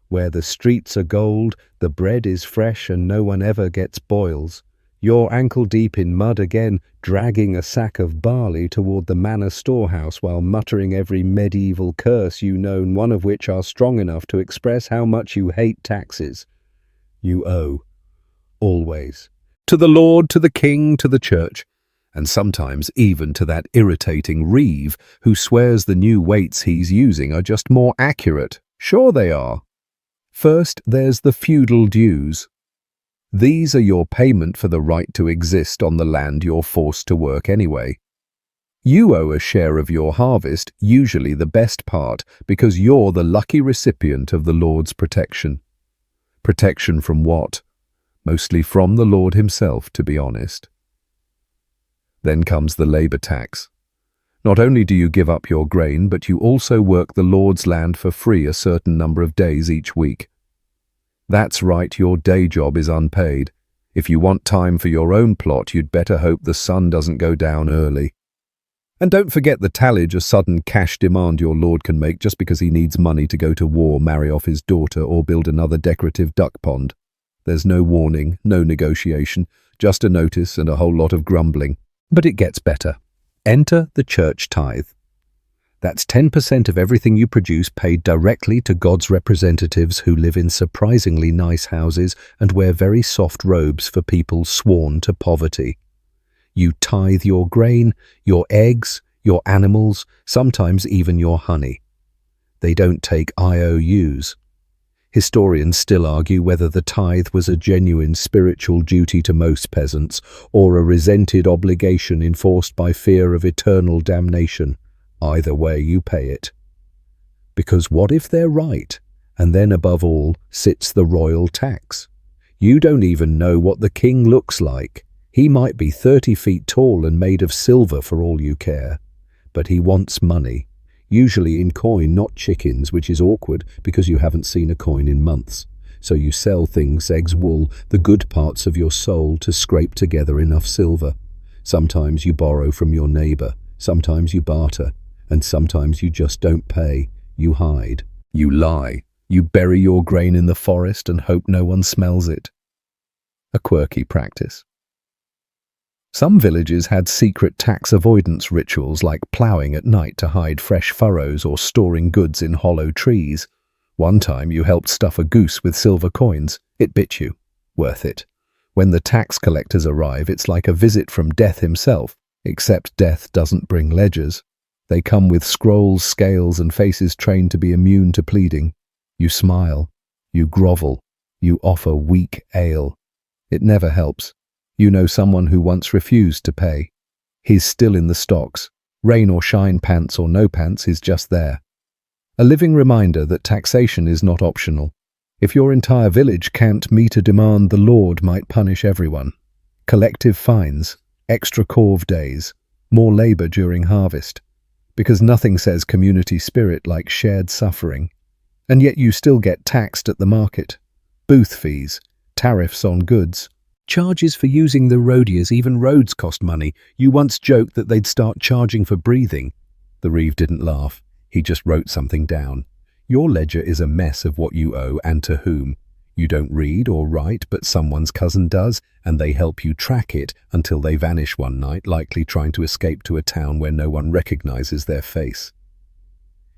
where the streets are gold, the bread is fresh, and no one ever gets boils. You're ankle deep in mud again, dragging a sack of barley toward the manor storehouse while muttering every medieval curse you know, one of which are strong enough to express how much you hate taxes. You owe. Always. To the Lord, to the King, to the Church, and sometimes even to that irritating Reeve who swears the new weights he's using are just more accurate. Sure they are. First, there's the feudal dues. These are your payment for the right to exist on the land you're forced to work anyway. You owe a share of your harvest, usually the best part, because you're the lucky recipient of the Lord's protection. Protection from what? Mostly from the Lord himself, to be honest. Then comes the labor tax. Not only do you give up your grain, but you also work the Lord's land for free a certain number of days each week. That's right, your day job is unpaid. If you want time for your own plot, you'd better hope the sun doesn't go down early. And don't forget the tallage, a sudden cash demand your Lord can make just because he needs money to go to war, marry off his daughter, or build another decorative duck pond. There's no warning, no negotiation, just a notice and a whole lot of grumbling. But it gets better. Enter the church tithe. That's 10% of everything you produce paid directly to God's representatives who live in surprisingly nice houses and wear very soft robes for people sworn to poverty. You tithe your grain, your eggs, your animals, sometimes even your honey. They don't take IOUs. Historians still argue whether the tithe was a genuine spiritual duty to most peasants or a resented obligation enforced by fear of eternal damnation. Either way, you pay it. Because what if they're right? And then above all sits the royal tax. You don't even know what the king looks like. He might be 30 feet tall and made of silver for all you care. But he wants money. usually in coin, not chickens, which is awkward because you haven't seen a coin in months. So you sell things, eggs, wool, the good parts of your soul to scrape together enough silver. Sometimes you borrow from your neighbor, sometimes you barter, and sometimes you just don't pay. You hide. You lie. You bury your grain in the forest and hope no one smells it. A quirky practice. Some villages had secret tax avoidance rituals like ploughing at night to hide fresh furrows or storing goods in hollow trees. One time you helped stuff a goose with silver coins. It bit you. Worth it. When the tax collectors arrive, it's like a visit from death himself, except death doesn't bring ledgers. They come with scrolls, scales, and faces trained to be immune to pleading. You smile. You grovel. You offer weak ale. It never helps. You know someone who once refused to pay. He's still in the stocks. Rain or shine, pants or no pants, he's just there. A living reminder that taxation is not optional. If your entire village can't meet a demand, the Lord might punish everyone. Collective fines, extra corv days, more labor during harvest. Because nothing says community spirit like shared suffering. And yet you still get taxed at the market. Booth fees, tariffs on goods, charges for using the roadiers, even roads cost money. You once joked that they'd start charging for breathing. The Reeve didn't laugh. He just wrote something down. Your ledger is a mess of what you owe and to whom. You don't read or write, but someone's cousin does, and they help you track it until they vanish one night, likely trying to escape to a town where no one recognizes their face.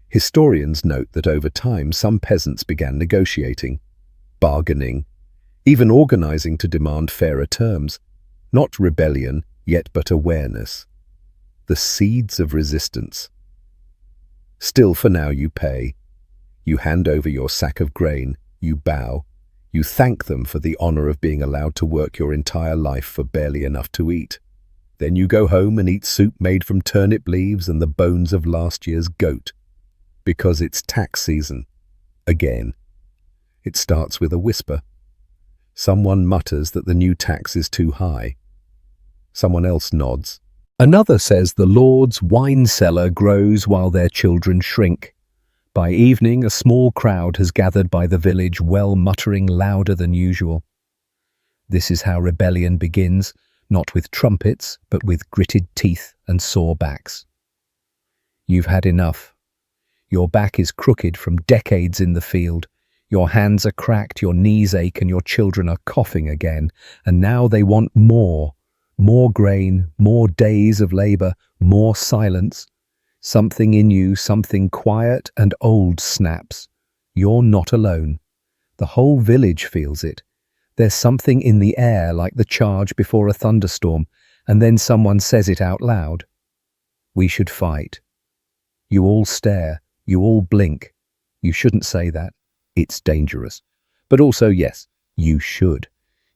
Historians note that over time some peasants began negotiating, bargaining, even organizing to demand fairer terms. Not rebellion, yet but awareness. The seeds of resistance. Still, for now you pay. You hand over your sack of grain, you bow, you thank them for the honor of being allowed to work your entire life for barely enough to eat. Then you go home and eat soup made from turnip leaves and the bones of last year's goat. Because it's tax season. Again. It starts with a whisper. Someone mutters that the new tax is too high. Someone else nods. Another says the Lord's wine cellar grows while their children shrink. By evening, a small crowd has gathered by the village well, muttering louder than usual. This is how rebellion begins, not with trumpets, but with gritted teeth and sore backs. You've had enough. Your back is crooked from decades in the field. Your hands are cracked, your knees ache, and your children are coughing again. And now they want more. More grain, more days of labor, more silence. Something in you, something quiet and old snaps. You're not alone. The whole village feels it. There's something in the air like the charge before a thunderstorm, and then someone says it out loud. We should fight. You all stare. You all blink. You shouldn't say that. It's dangerous. But also, yes, you should.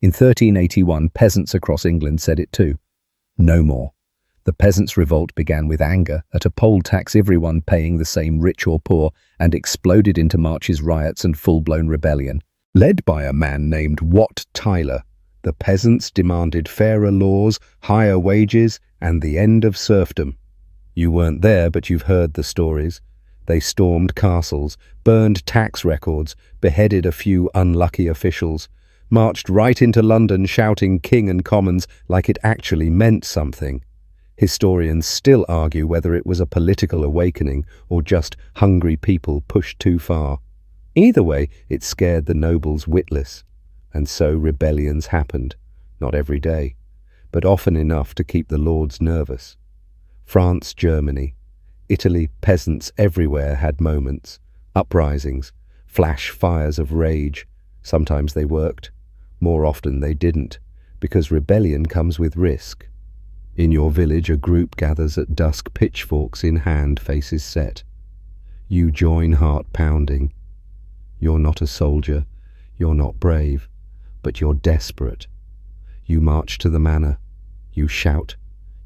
In 1381, peasants across England said it too. No more. The peasants' revolt began with anger at a poll tax, everyone paying the same, rich or poor, and exploded into marches, riots, and full-blown rebellion. Led by a man named Wat Tyler, the peasants demanded fairer laws, higher wages, and the end of serfdom. You weren't there, but you've heard the stories. They stormed castles, burned tax records, beheaded a few unlucky officials, marched right into London shouting King and Commons like it actually meant something. Historians still argue whether it was a political awakening or just hungry people pushed too far. Either way, it scared the nobles witless. And so rebellions happened, not every day, but often enough to keep the lords nervous. France, Germany, Italy, peasants everywhere had moments, uprisings, flash fires of rage. Sometimes they worked. More often they didn't, because rebellion comes with risk. In your village, a group gathers at dusk, pitchforks in hand, faces set. You join, heart pounding. You're not a soldier, you're not brave, but you're desperate. You march to the manor, you shout,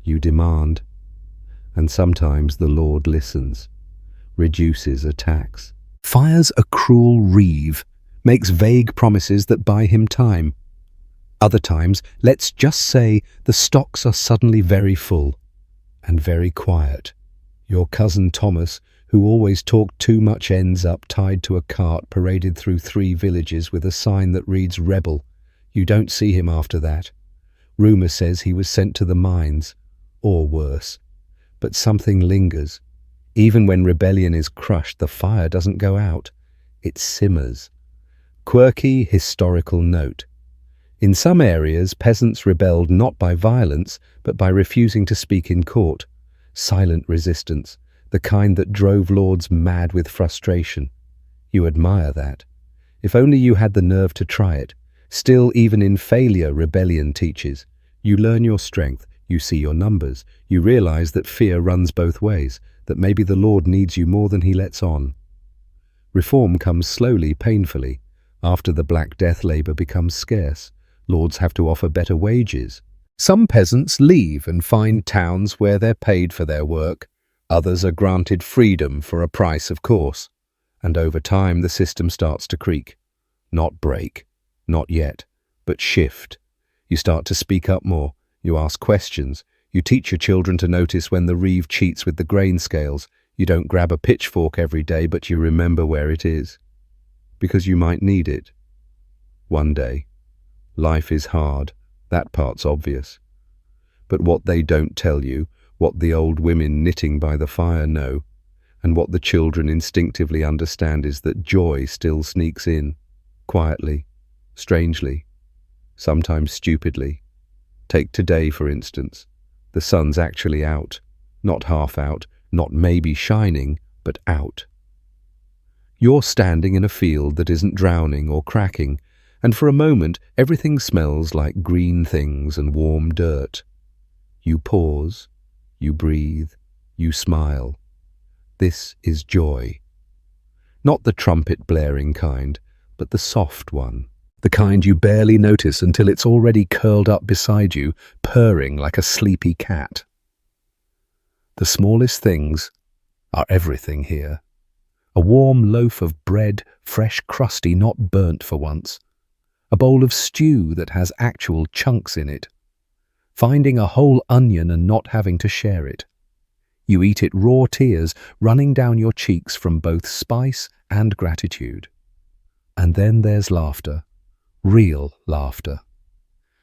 you demand. And sometimes the Lord listens, reduces a tax, fires a cruel reeve, makes vague promises that buy him time. Other times, let's just say, the stocks are suddenly very full and very quiet. Your cousin Thomas, who always talked too much, ends up tied to a cart paraded through 3 villages with a sign that reads "Rebel." You don't see him after that. Rumour says he was sent to the mines, or worse. But something lingers. Even when rebellion is crushed, the fire doesn't go out. It simmers. Quirky historical note. In some areas, peasants rebelled not by violence, but by refusing to speak in court. Silent resistance, the kind that drove lords mad with frustration. You admire that. If only you had the nerve to try it. Still, even in failure, rebellion teaches. You learn your strength, you see your numbers, you realize that fear runs both ways, that maybe the Lord needs you more than he lets on. Reform comes slowly, painfully. After the Black Death labor becomes scarce, lords have to offer better wages. Some peasants leave and find towns where they're paid for their work. Others are granted freedom for a price, of course. And over time, the system starts to creak. Not break, not yet, but shift. You start to speak up more. You ask questions. You teach your children to notice when the reeve cheats with the grain scales. You don't grab a pitchfork every day, but you remember where it is. Because you might need it. One day. Life is hard. That part's obvious. But what they don't tell you, what the old women knitting by the fire know, and what the children instinctively understand is that joy still sneaks in, quietly, strangely, sometimes stupidly. Take today, for instance. The sun's actually out, not half out, not maybe shining, but out. You're standing in a field that isn't drowning or cracking, and for a moment everything smells like green things and warm dirt. You pause, you breathe, you smile. This is joy. Not the trumpet blaring kind, but the soft one. The kind you barely notice until it's already curled up beside you, purring like a sleepy cat. The smallest things are everything here. A warm loaf of bread, fresh crusty, not burnt for once. A bowl of stew that has actual chunks in it. Finding a whole onion and not having to share it. You eat it, raw tears running down your cheeks from both spice and gratitude. And then there's laughter. Real laughter.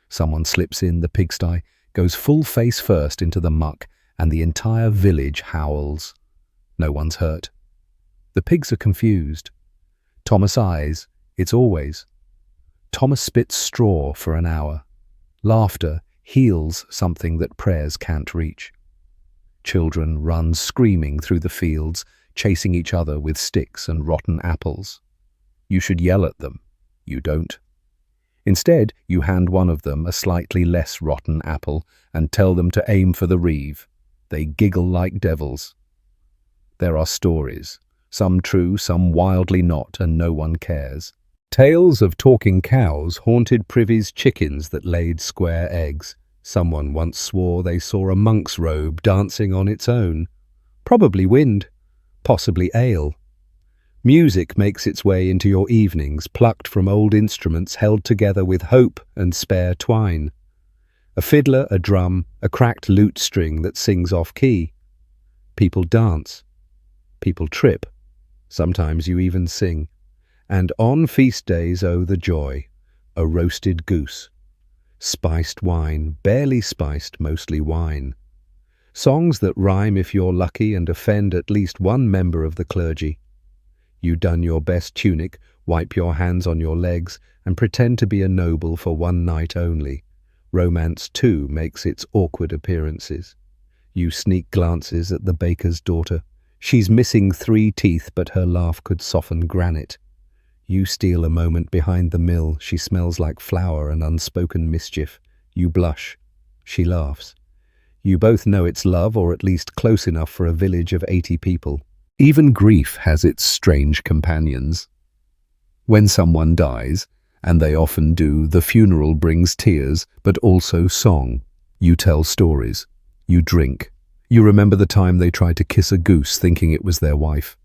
Someone slips in the pigsty, goes full face first into the muck, and the entire village howls. No one's hurt. The pigs are confused. Thomas eyes. It's always. Thomas spits straw for an hour. Laughter heals something that prayers can't reach. Children run screaming through the fields, chasing each other with sticks and rotten apples. You should yell at them. You don't. Instead, you hand one of them a slightly less rotten apple and tell them to aim for the reeve. They giggle like devils. There are stories, some true, some wildly not, and no one cares. Tales of talking cows haunted Privy's chickens that laid square eggs. Someone once swore they saw a monk's robe dancing on its own. Probably wind, possibly ale. Music makes its way into your evenings, plucked from old instruments held together with hope and spare twine. A fiddler, a drum, a cracked lute string that sings off-key. People dance. People trip. Sometimes you even sing. And on feast days, oh, the joy. A roasted goose. Spiced wine, barely spiced, mostly wine. Songs that rhyme if you're lucky and offend at least one member of the clergy. You don your best tunic, wipe your hands on your legs, and pretend to be a noble for one night only. Romance, too, makes its awkward appearances. You sneak glances at the baker's daughter. She's missing 3 teeth, but her laugh could soften granite. You steal a moment behind the mill. She smells like flour and unspoken mischief. You blush. She laughs. You both know it's love, or at least close enough for a village of 80 people. Even grief has its strange companions. When someone dies, and they often do, the funeral brings tears, but also song. You tell stories. You drink. You remember the time they tried to kiss a goose thinking it was their wife.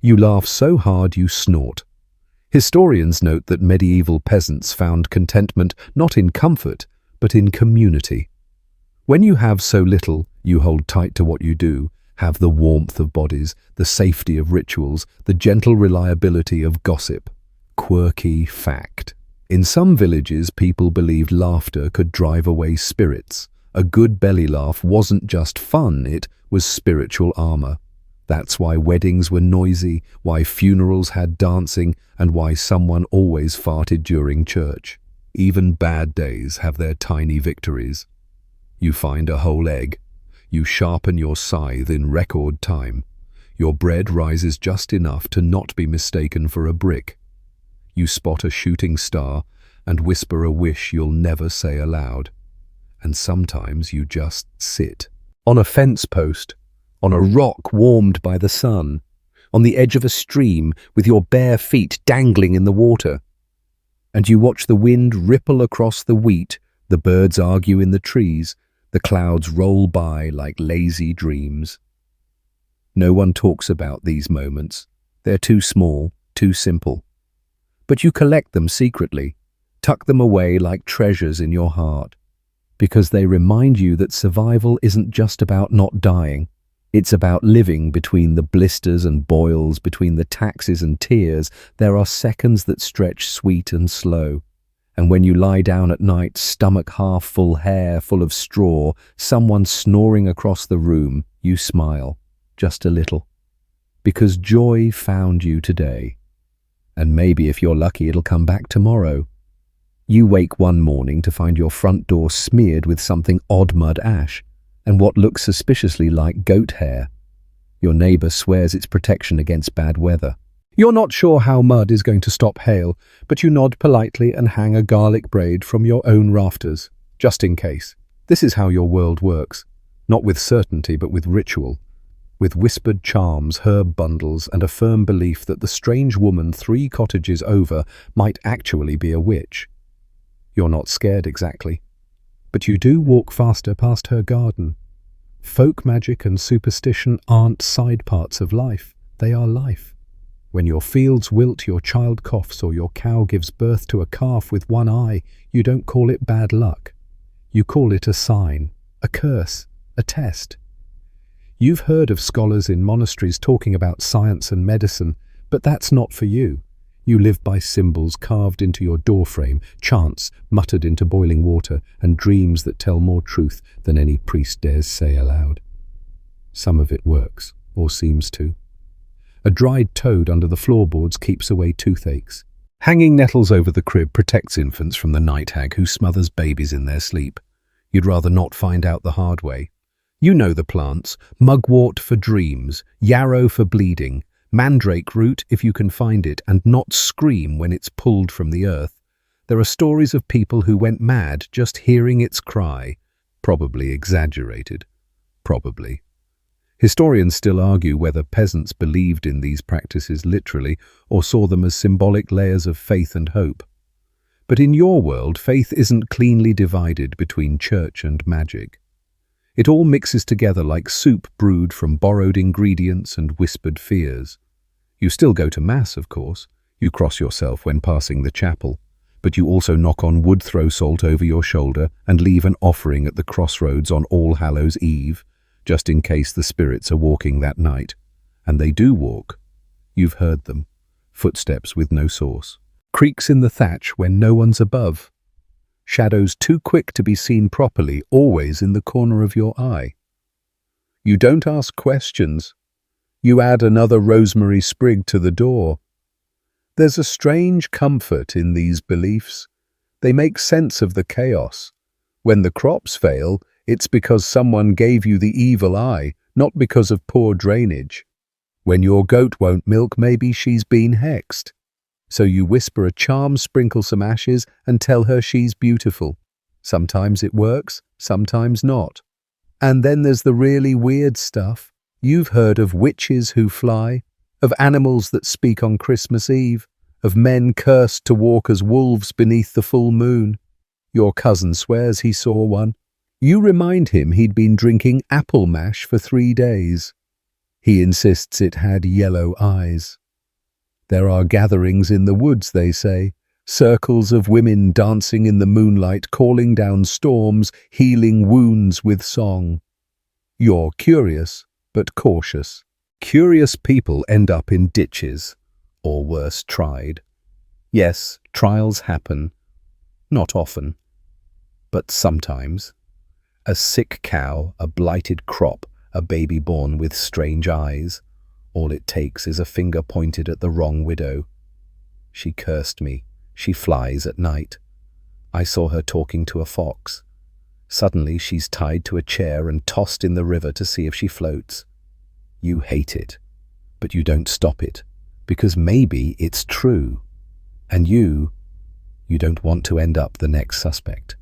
You laugh so hard you snort. Historians note that medieval peasants found contentment not in comfort, but in community. When you have so little, you hold tight to what you do, have the warmth of bodies, the safety of rituals, the gentle reliability of gossip. Quirky fact. In some villages, people believed laughter could drive away spirits. A good belly laugh wasn't just fun, it was spiritual armor. That's why weddings were noisy, why funerals had dancing, and why someone always farted during church. Even bad days have their tiny victories. You find a whole egg. You sharpen your scythe in record time. Your bread rises just enough to not be mistaken for a brick. You spot a shooting star and whisper a wish you'll never say aloud. And sometimes you just sit. On a fence post, on a rock warmed by the sun, on the edge of a stream with your bare feet dangling in the water. And you watch the wind ripple across the wheat, the birds argue in the trees, the clouds roll by like lazy dreams. No one talks about these moments. They're too small, too simple. But you collect them secretly, tuck them away like treasures in your heart, because they remind you that survival isn't just about not dying. It's about living between the blisters and boils, between the taxes and tears. There are seconds that stretch sweet and slow. And when you lie down at night, stomach half full, hair full of straw, someone snoring across the room, you smile, just a little. Because joy found you today. And maybe if you're lucky, it'll come back tomorrow. You wake one morning to find your front door smeared with something odd mud ash, and what looks suspiciously like goat hair. Your neighbor swears it's protection against bad weather. You're not sure how mud is going to stop hail, but you nod politely and hang a garlic braid from your own rafters, just in case. This is how your world works, not with certainty but with ritual, with whispered charms, herb bundles, and a firm belief that the strange woman 3 cottages over might actually be a witch. You're not scared exactly, but you do walk faster past her garden. Folk magic and superstition aren't side parts of life, they are life. When your fields wilt, your child coughs, or your cow gives birth to a calf with one eye, you don't call it bad luck. You call it a sign, a curse, a test. You've heard of scholars in monasteries talking about science and medicine, but that's not for you. You live by symbols carved into your doorframe, chants muttered into boiling water, and dreams that tell more truth than any priest dares say aloud. Some of it works, or seems to. A dried toad under the floorboards keeps away toothaches. Hanging nettles over the crib protects infants from the night hag who smothers babies in their sleep. You'd rather not find out the hard way. You know the plants: mugwort for dreams, yarrow for bleeding, mandrake root if you can find it and not scream when it's pulled from the earth. There are stories of people who went mad just hearing its cry. Probably exaggerated. Probably. Historians still argue whether peasants believed in these practices literally or saw them as symbolic layers of faith and hope. But in your world, faith isn't cleanly divided between church and magic. It all mixes together like soup brewed from borrowed ingredients and whispered fears. You still go to Mass, of course. You cross yourself when passing the chapel. But you also knock on wood, throw salt over your shoulder, and leave an offering at the crossroads on All Hallows' Eve, just in case the spirits are walking that night. And they do walk. You've heard them. Footsteps with no source. Creaks in the thatch when no one's above. Shadows too quick to be seen properly, always in the corner of your eye. You don't ask questions. You add another rosemary sprig to the door. There's a strange comfort in these beliefs. They make sense of the chaos. When the crops fail, it's because someone gave you the evil eye, not because of poor drainage. When your goat won't milk, maybe she's been hexed. So you whisper a charm, sprinkle some ashes, and tell her she's beautiful. Sometimes it works, sometimes not. And then there's the really weird stuff. You've heard of witches who fly, of animals that speak on Christmas Eve, of men cursed to walk as wolves beneath the full moon. Your cousin swears he saw one. You remind him he'd been drinking apple mash for 3 days. He insists it had yellow eyes. There are gatherings in the woods, they say, circles of women dancing in the moonlight, calling down storms, healing wounds with song. You're curious. but cautious. Curious people end up in ditches, or worse, tried. Yes, trials happen. Not often, but sometimes. A sick cow, a blighted crop, a baby born with strange eyes. All it takes is a finger pointed at the wrong widow. She cursed me. She flies at night. I saw her talking to a fox. Suddenly she's tied to a chair and tossed in the river to see if she floats. You hate it, but you don't stop it, because maybe it's true. And you don't want to end up the next suspect.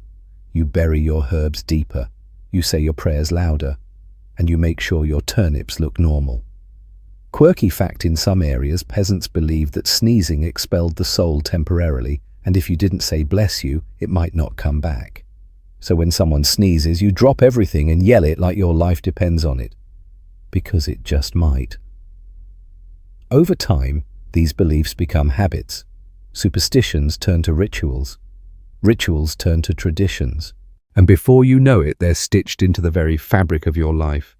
You bury your herbs deeper, you say your prayers louder, and you make sure your turnips look normal. Quirky fact: in some areas, peasants believed that sneezing expelled the soul temporarily, and if you didn't say bless you, it might not come back. So when someone sneezes, you drop everything and yell it like your life depends on it. Because it just might. Over time, these beliefs become habits. Superstitions turn to rituals. Rituals turn to traditions. And before you know it, they're stitched into the very fabric of your life.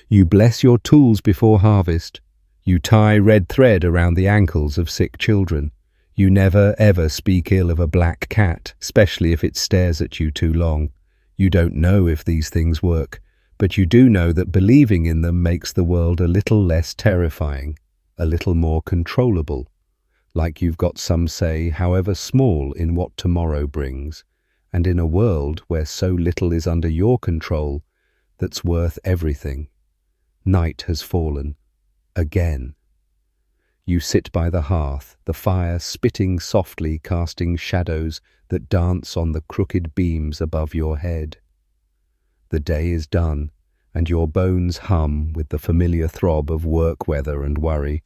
You bless your tools before harvest. You tie red thread around the ankles of sick children. You never ever speak ill of a black cat, especially if it stares at you too long. You don't know if these things work, but you do know that believing in them makes the world a little less terrifying, a little more controllable. Like you've got some say, however small, in what tomorrow brings, and in a world where so little is under your control, that's worth everything. Night has fallen. Again. You sit by the hearth, the fire spitting softly, casting shadows that dance on the crooked beams above your head. The day is done, and your bones hum with the familiar throb of work weather and worry.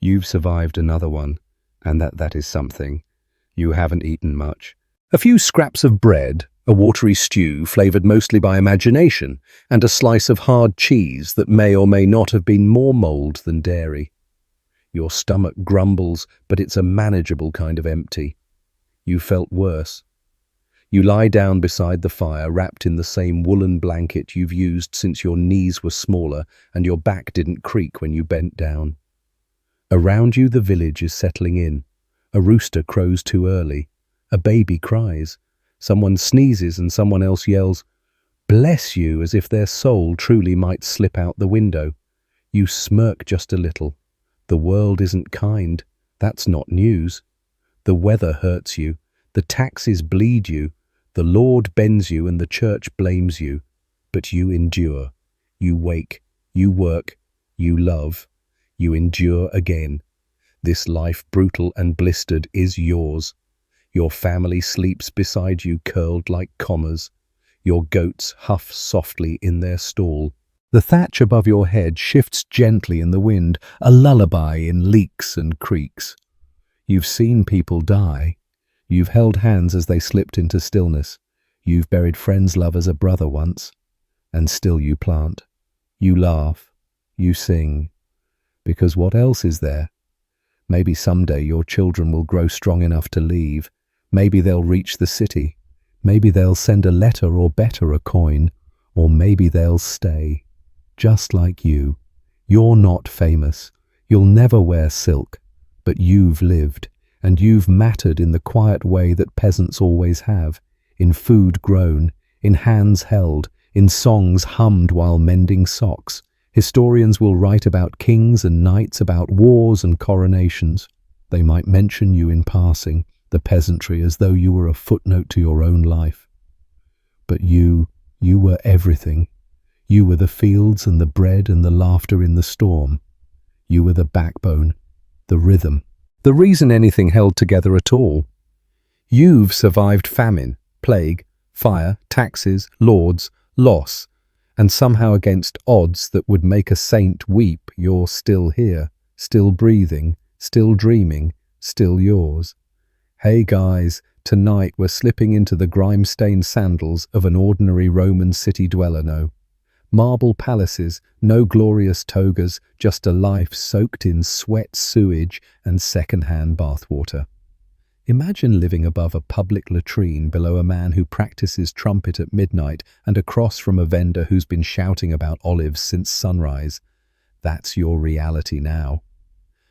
You've survived another one, and that is something. You haven't eaten much. A few scraps of bread, a watery stew flavoured mostly by imagination, and a slice of hard cheese that may or may not have been more mould than dairy. Your stomach grumbles, but it's a manageable kind of empty. You felt worse. You lie down beside the fire, wrapped in the same woolen blanket you've used since your knees were smaller and your back didn't creak when you bent down. Around you, the village is settling in. A rooster crows too early. A baby cries. Someone sneezes and someone else yells, "Bless you," as if their soul truly might slip out the window. You smirk just a little. The world isn't kind. That's not news. The weather hurts you. The taxes bleed you. The Lord bends you and the church blames you. But you endure. You wake. You work. You love. You endure again. This life, brutal and blistered, is yours. Your family sleeps beside you, curled like commas. Your goats huff softly in their stall. The thatch above your head shifts gently in the wind, a lullaby in leaks and creaks. You've seen people die. You've held hands as they slipped into stillness. You've buried friends' love as a brother once. And still you plant. You laugh. You sing. Because what else is there? Maybe someday your children will grow strong enough to leave. Maybe they'll reach the city. Maybe they'll send a letter, or better, a coin. Or maybe they'll stay. Just like you. You're not famous. You'll never wear silk. But you've lived, and you've mattered in the quiet way that peasants always have, in food grown, in hands held, in songs hummed while mending socks. Historians will write about kings and knights, about wars and coronations. They might mention you in passing, the peasantry, as though you were a footnote to your own life. But you were everything. You were the fields and the bread and the laughter in the storm. You were the backbone, the rhythm, the reason anything held together at all. You've survived famine, plague, fire, taxes, lords, loss, and somehow against odds that would make a saint weep, you're still here, still breathing, still dreaming, still yours. Hey guys, tonight we're slipping into the grime-stained sandals of an ordinary Roman city dweller, no. Marble palaces, no glorious togas, just a life soaked in sweat, sewage, and second-hand bathwater. Imagine living above a public latrine, below a man who practices trumpet at midnight, and across from a vendor who's been shouting about olives since sunrise. That's your reality now.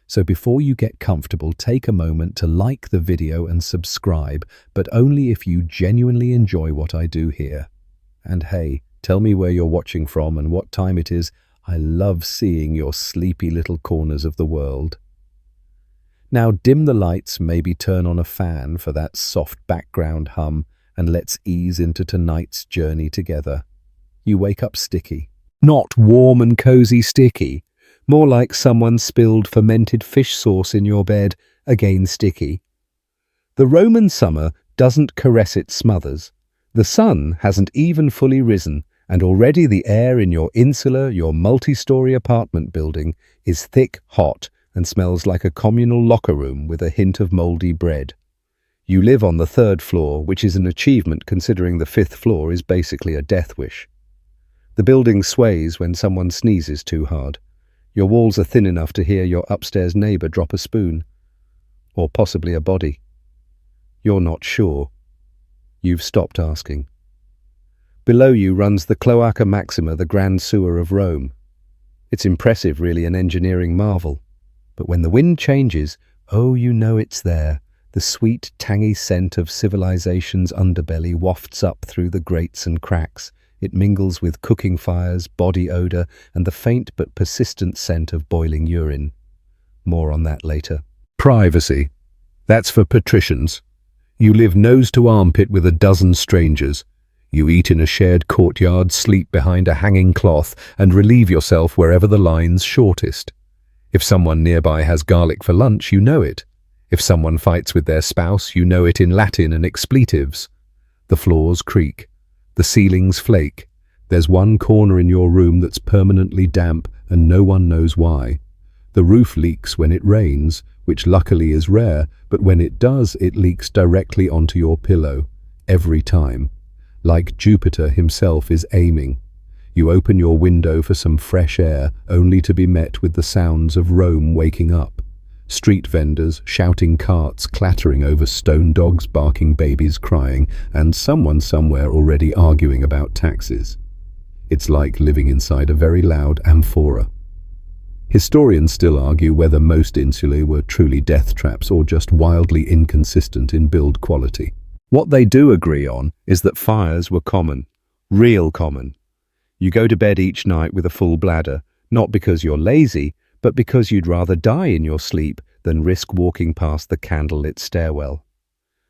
So before you get comfortable, take a moment to like the video and subscribe, but only if you genuinely enjoy what I do here. And hey, tell me where you're watching from and what time it is. I love seeing your sleepy little corners of the world. Now dim the lights, maybe turn on a fan for that soft background hum, and let's ease into tonight's journey together. You wake up sticky. Not warm and cozy sticky. More like someone spilled fermented fish sauce in your bed, again sticky. The Roman summer doesn't caress, it smothers. The sun hasn't even fully risen, and already the air in your your multi-story apartment building is thick, hot, and smells like a communal locker room with a hint of mouldy bread. You live on the 3rd floor, which is an achievement considering the 5th floor is basically a death wish. The building sways when someone sneezes too hard. Your walls are thin enough to hear your upstairs neighbor drop a spoon. Or possibly a body. You're not sure. You've stopped asking. Below you runs the Cloaca Maxima, the grand sewer of Rome. It's impressive, really, an engineering marvel. But when the wind changes, oh, you know it's there. The sweet, tangy scent of civilization's underbelly wafts up through the grates and cracks. It mingles with cooking fires, body odor, and the faint but persistent scent of boiling urine. More on that later. Privacy. That's for patricians. You live nose to armpit with a dozen strangers. You eat in a shared courtyard, sleep behind a hanging cloth, and relieve yourself wherever the line's shortest. If someone nearby has garlic for lunch, you know it. If someone fights with their spouse, you know it in Latin and expletives. The floors creak. The ceilings flake. There's one corner in your room that's permanently damp and no one knows why. The roof leaks when it rains, which luckily is rare, but when it does, it leaks directly onto your pillow. Every time. Like Jupiter himself is aiming. You open your window for some fresh air, only to be met with the sounds of Rome waking up. Street vendors, shouting carts, clattering over stone dogs, barking babies crying, and someone somewhere already arguing about taxes. It's like living inside a very loud amphora. Historians still argue whether most insulae were truly death traps or just wildly inconsistent in build quality. What they do agree on is that fires were common, real common. You go to bed each night with a full bladder, not because you're lazy, but because you'd rather die in your sleep than risk walking past the candlelit stairwell.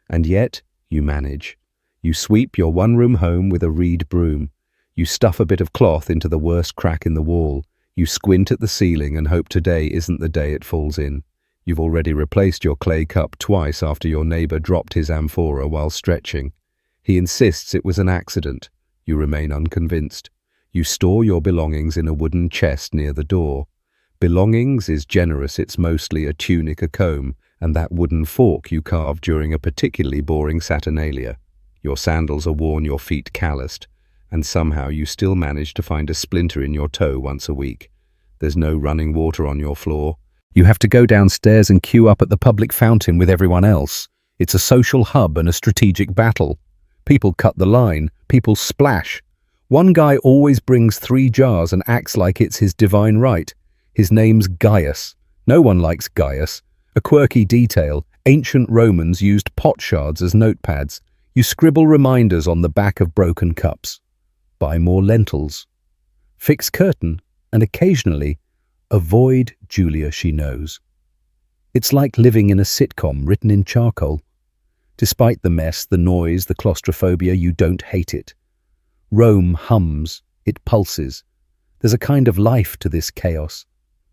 And yet, you manage. You sweep your one-room home with a reed broom. You stuff a bit of cloth into the worst crack in the wall. You squint at the ceiling and hope today isn't the day it falls in. You've already replaced your clay cup twice after your neighbor dropped his amphora while stretching. He insists it was an accident. You remain unconvinced. You store your belongings in a wooden chest near the door. Belongings is generous, it's mostly a tunic, a comb, and that wooden fork you carved during a particularly boring Saturnalia. Your sandals are worn, your feet calloused, and somehow you still manage to find a splinter in your toe once a week. There's no running water on your floor. You have to go downstairs and queue up at the public fountain with everyone else. It's a social hub and a strategic battle. People cut the line, people splash. One guy always brings 3 jars and acts like it's his divine right. His name's Gaius. No one likes Gaius. A quirky detail, ancient Romans used pot shards as notepads. You scribble reminders on the back of broken cups. Buy more lentils. Fix curtain, and occasionally, avoid Julia she knows. It's like living in a sitcom written in charcoal. Despite the mess, the noise, the claustrophobia, you don't hate it. Rome hums, it pulses. There's a kind of life to this chaos.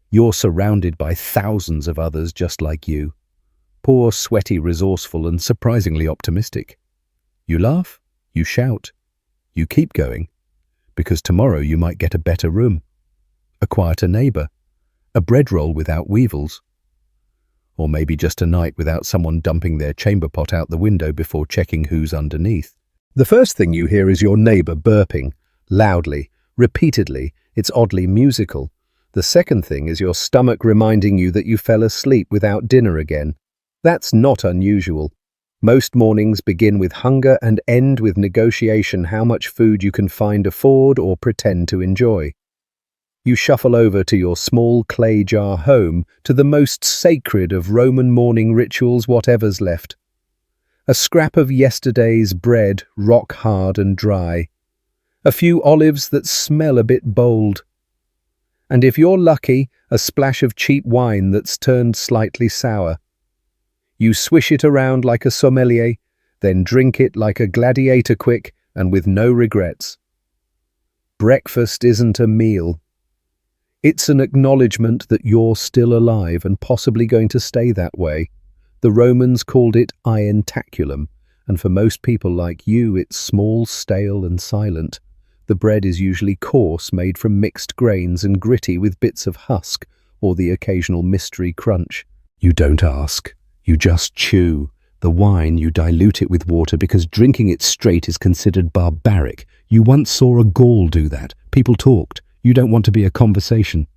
You're surrounded by thousands of others just like you. Poor, sweaty, resourceful, and surprisingly optimistic. You laugh, you shout, you keep going, because tomorrow you might get a better room, a quieter neighbor, a bread roll without weevils, or maybe just a night without someone dumping their chamber pot out the window before checking who's underneath. The first thing you hear is your neighbor burping, loudly, repeatedly. It's oddly musical. The second thing is your stomach reminding you that you fell asleep without dinner again. That's not unusual. Most mornings begin with hunger and end with negotiation how much food you can find, afford, or pretend to enjoy. You shuffle over to your small clay jar home, to the most sacred of Roman morning rituals, whatever's left. A scrap of yesterday's bread, rock hard and dry. A few olives that smell a bit bold. And if you're lucky, a splash of cheap wine that's turned slightly sour. You swish it around like a sommelier, then drink it like a gladiator quick and with no regrets. Breakfast isn't a meal. It's an acknowledgement that you're still alive and possibly going to stay that way. The Romans called it ientaculum, and for most people like you, it's small, stale and silent. The bread is usually coarse, made from mixed grains and gritty with bits of husk or the occasional mystery crunch. You don't ask, you just chew. The wine, you dilute it with water because drinking it straight is considered barbaric. You once saw a Gaul do that. People talked. You don't want to be a conversation.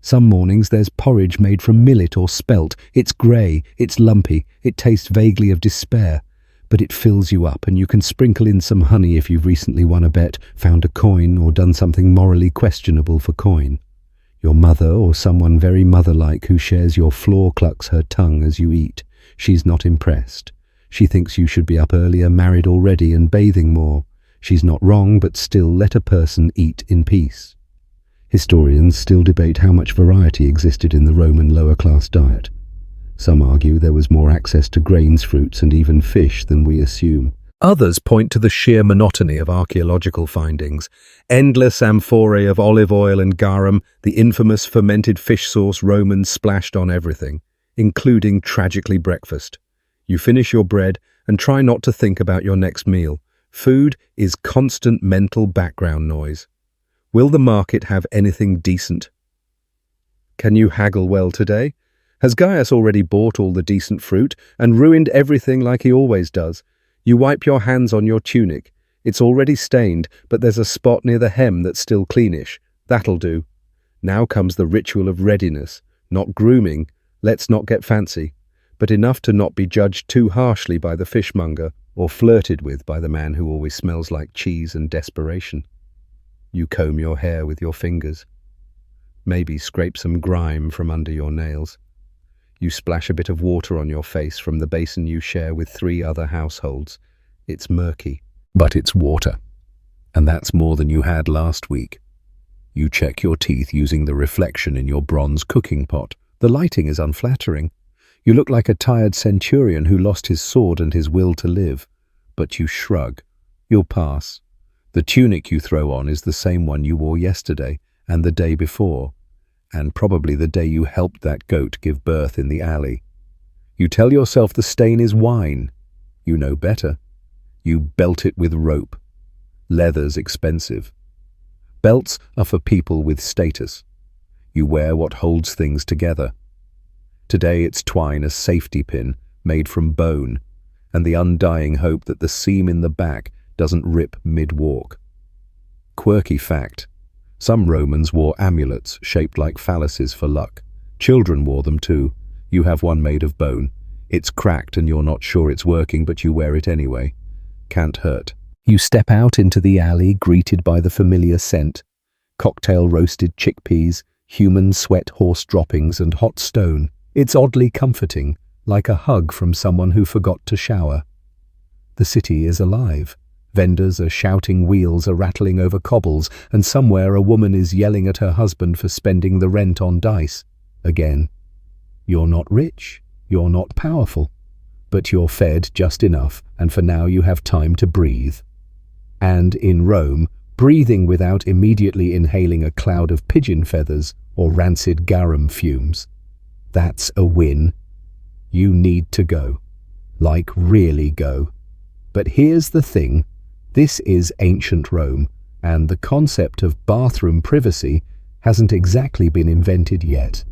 Some mornings there's porridge made from millet or spelt. It's grey, it's lumpy, it tastes vaguely of despair. But it fills you up, and you can sprinkle in some honey if you've recently won a bet, found a coin, or done something morally questionable for coin. Your mother, or someone very mother-like who shares your floor, clucks her tongue as you eat. She's not impressed. She thinks you should be up earlier, married already, and bathing more. She's not wrong, but still let a person eat in peace. Historians still debate how much variety existed in the Roman lower-class diet. Some argue there was more access to grains, fruits, and even fish than we assume. Others point to the sheer monotony of archaeological findings. Endless amphorae of olive oil and garum, the infamous fermented fish sauce Romans splashed on everything, including, tragically, breakfast. You finish your bread and try not to think about your next meal. Food is constant mental background noise. Will the market have anything decent? Can you haggle well today? Has Gaius already bought all the decent fruit and ruined everything like he always does? You wipe your hands on your tunic. It's already stained, but there's a spot near the hem that's still cleanish. That'll do. Now comes the ritual of readiness. Not grooming, let's not get fancy, but enough to not be judged too harshly by the fishmonger or flirted with by the man who always smells like cheese and desperation. You comb your hair with your fingers. Maybe scrape some grime from under your nails. You splash a bit of water on your face from the basin you share with 3 other households. It's murky, but it's water. And that's more than you had last week. You check your teeth using the reflection in your bronze cooking pot. The lighting is unflattering. You look like a tired centurion who lost his sword and his will to live. But you shrug. You'll pass. The tunic you throw on is the same one you wore yesterday and the day before, and probably the day you helped that goat give birth in the alley. You tell yourself the stain is wine. You know better. You belt it with rope. Leather's expensive. Belts are for people with status. You wear what holds things together. Today it's twine, a safety pin made from bone, and the undying hope that the seam in the back doesn't rip mid-walk. Quirky fact. Some Romans wore amulets shaped like phalluses for luck. Children wore them too. You have one made of bone. It's cracked and you're not sure it's working, but you wear it anyway. Can't hurt. You step out into the alley, greeted by the familiar scent. Cocktail roasted chickpeas, human sweat horse droppings, and hot stone. It's oddly comforting, like a hug from someone who forgot to shower. The city is alive. Vendors are shouting, wheels are rattling over cobbles, and somewhere a woman is yelling at her husband for spending the rent on dice. Again. You're not rich, you're not powerful, but you're fed just enough, and for now you have time to breathe. And in Rome, breathing without immediately inhaling a cloud of pigeon feathers or rancid garum fumes. That's a win. You need to go. Like, really go. But here's the thing. This is ancient Rome, and the concept of bathroom privacy hasn't exactly been invented yet.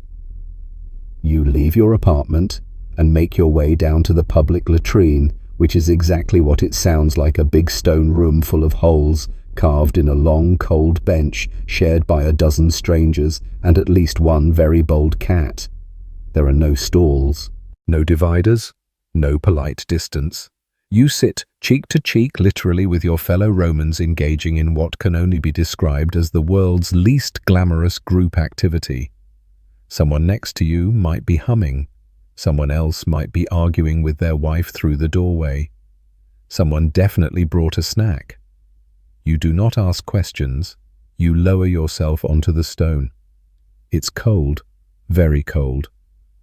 You leave your apartment and make your way down to the public latrine, which is exactly what it sounds like, a big stone room full of holes carved in a long, cold bench shared by a dozen strangers and at least one very bold cat. There are no stalls, no dividers, no polite distance. You sit cheek to cheek literally with your fellow Romans engaging in what can only be described as the world's least glamorous group activity. Someone next to you might be humming. Someone else might be arguing with their wife through the doorway. Someone definitely brought a snack. You do not ask questions. You lower yourself onto the stone. It's cold, very cold.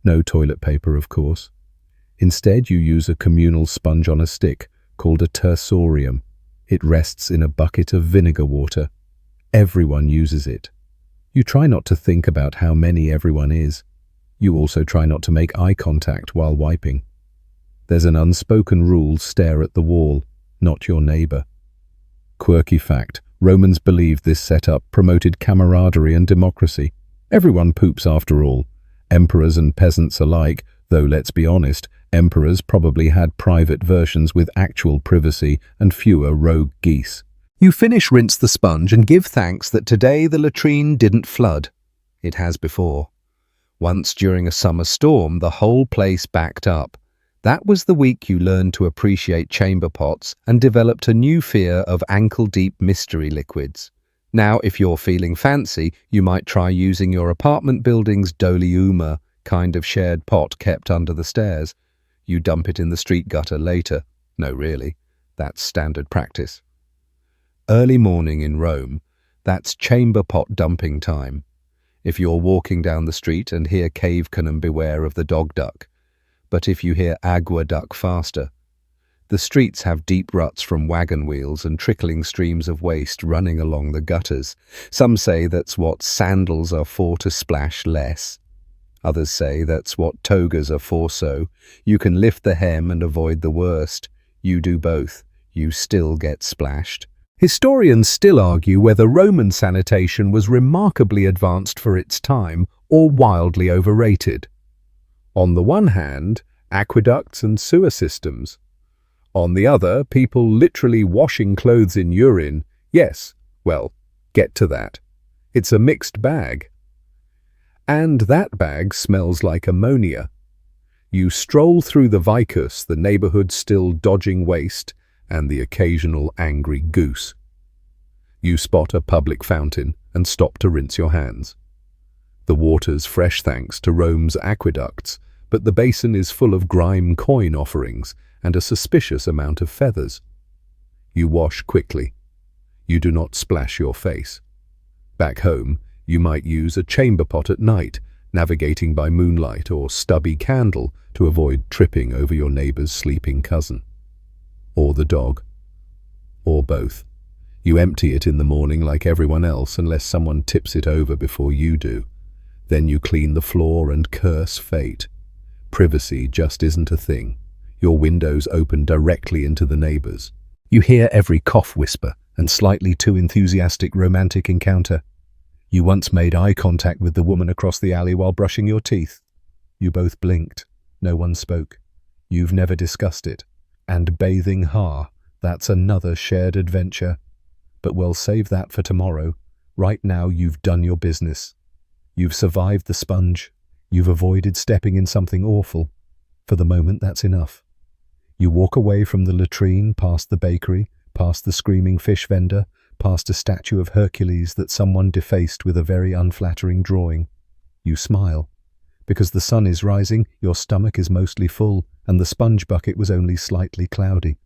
No toilet paper, of course. Instead, you use a communal sponge on a stick called a tersorium. It rests in a bucket of vinegar water. Everyone uses it. You try not to think about how many everyone is. You also try not to make eye contact while wiping. There's an unspoken rule: stare at the wall, not your neighbor. Quirky fact: Romans believed this setup promoted camaraderie and democracy. Everyone poops after all, emperors and peasants alike, though let's be honest, emperors probably had private versions with actual privacy and fewer rogue geese. You finish, rinse the sponge and give thanks that today the latrine didn't flood. It has before. Once during a summer storm, the whole place backed up. That was the week you learned to appreciate chamber pots and developed a new fear of ankle-deep mystery liquids. Now, if you're feeling fancy, you might try using your apartment building's doliuma kind of shared pot kept under the stairs. You dump it in the street gutter later. No, really. That's standard practice. Early morning in Rome, that's chamber pot dumping time. If you're walking down the street and hear cave canon, beware of the dog duck. But if you hear agua duck faster. The streets have deep ruts from wagon wheels and trickling streams of waste running along the gutters. Some say that's what sandals are for, to splash less. Others say that's what togas are for, so you can lift the hem and avoid the worst. You do both, you still get splashed. Historians still argue whether Roman sanitation was remarkably advanced for its time or wildly overrated. On the one hand, aqueducts and sewer systems. On the other, people literally washing clothes in urine. Yes, well, get to that. It's a mixed bag. And that bag smells like ammonia. You stroll through the vicus, the neighborhood still dodging waste, and the occasional angry goose. You spot a public fountain and stop to rinse your hands. The water's fresh thanks to Rome's aqueducts, but the basin is full of grime coin offerings and a suspicious amount of feathers. You wash quickly. You do not splash your face. Back home, you might use a chamber pot at night, navigating by moonlight or stubby candle to avoid tripping over your neighbor's sleeping cousin. Or the dog. Or both. You empty it in the morning like everyone else unless someone tips it over before you do. Then you clean the floor and curse fate. Privacy just isn't a thing. Your windows open directly into the neighbors. You hear every cough whisper and slightly too enthusiastic romantic encounter. You once made eye contact with the woman across the alley while brushing your teeth. You both blinked. No one spoke. You've never discussed it. And bathing that's another shared adventure. But we'll save that for tomorrow. Right now you've done your business. You've survived the sponge. You've avoided stepping in something awful. For the moment, that's enough. You walk away from the latrine, past the bakery, past the screaming fish vendor, past a statue of Hercules that someone defaced with a very unflattering drawing. You smile. Because the sun is rising, your stomach is mostly full, and the sponge bucket was only slightly cloudy.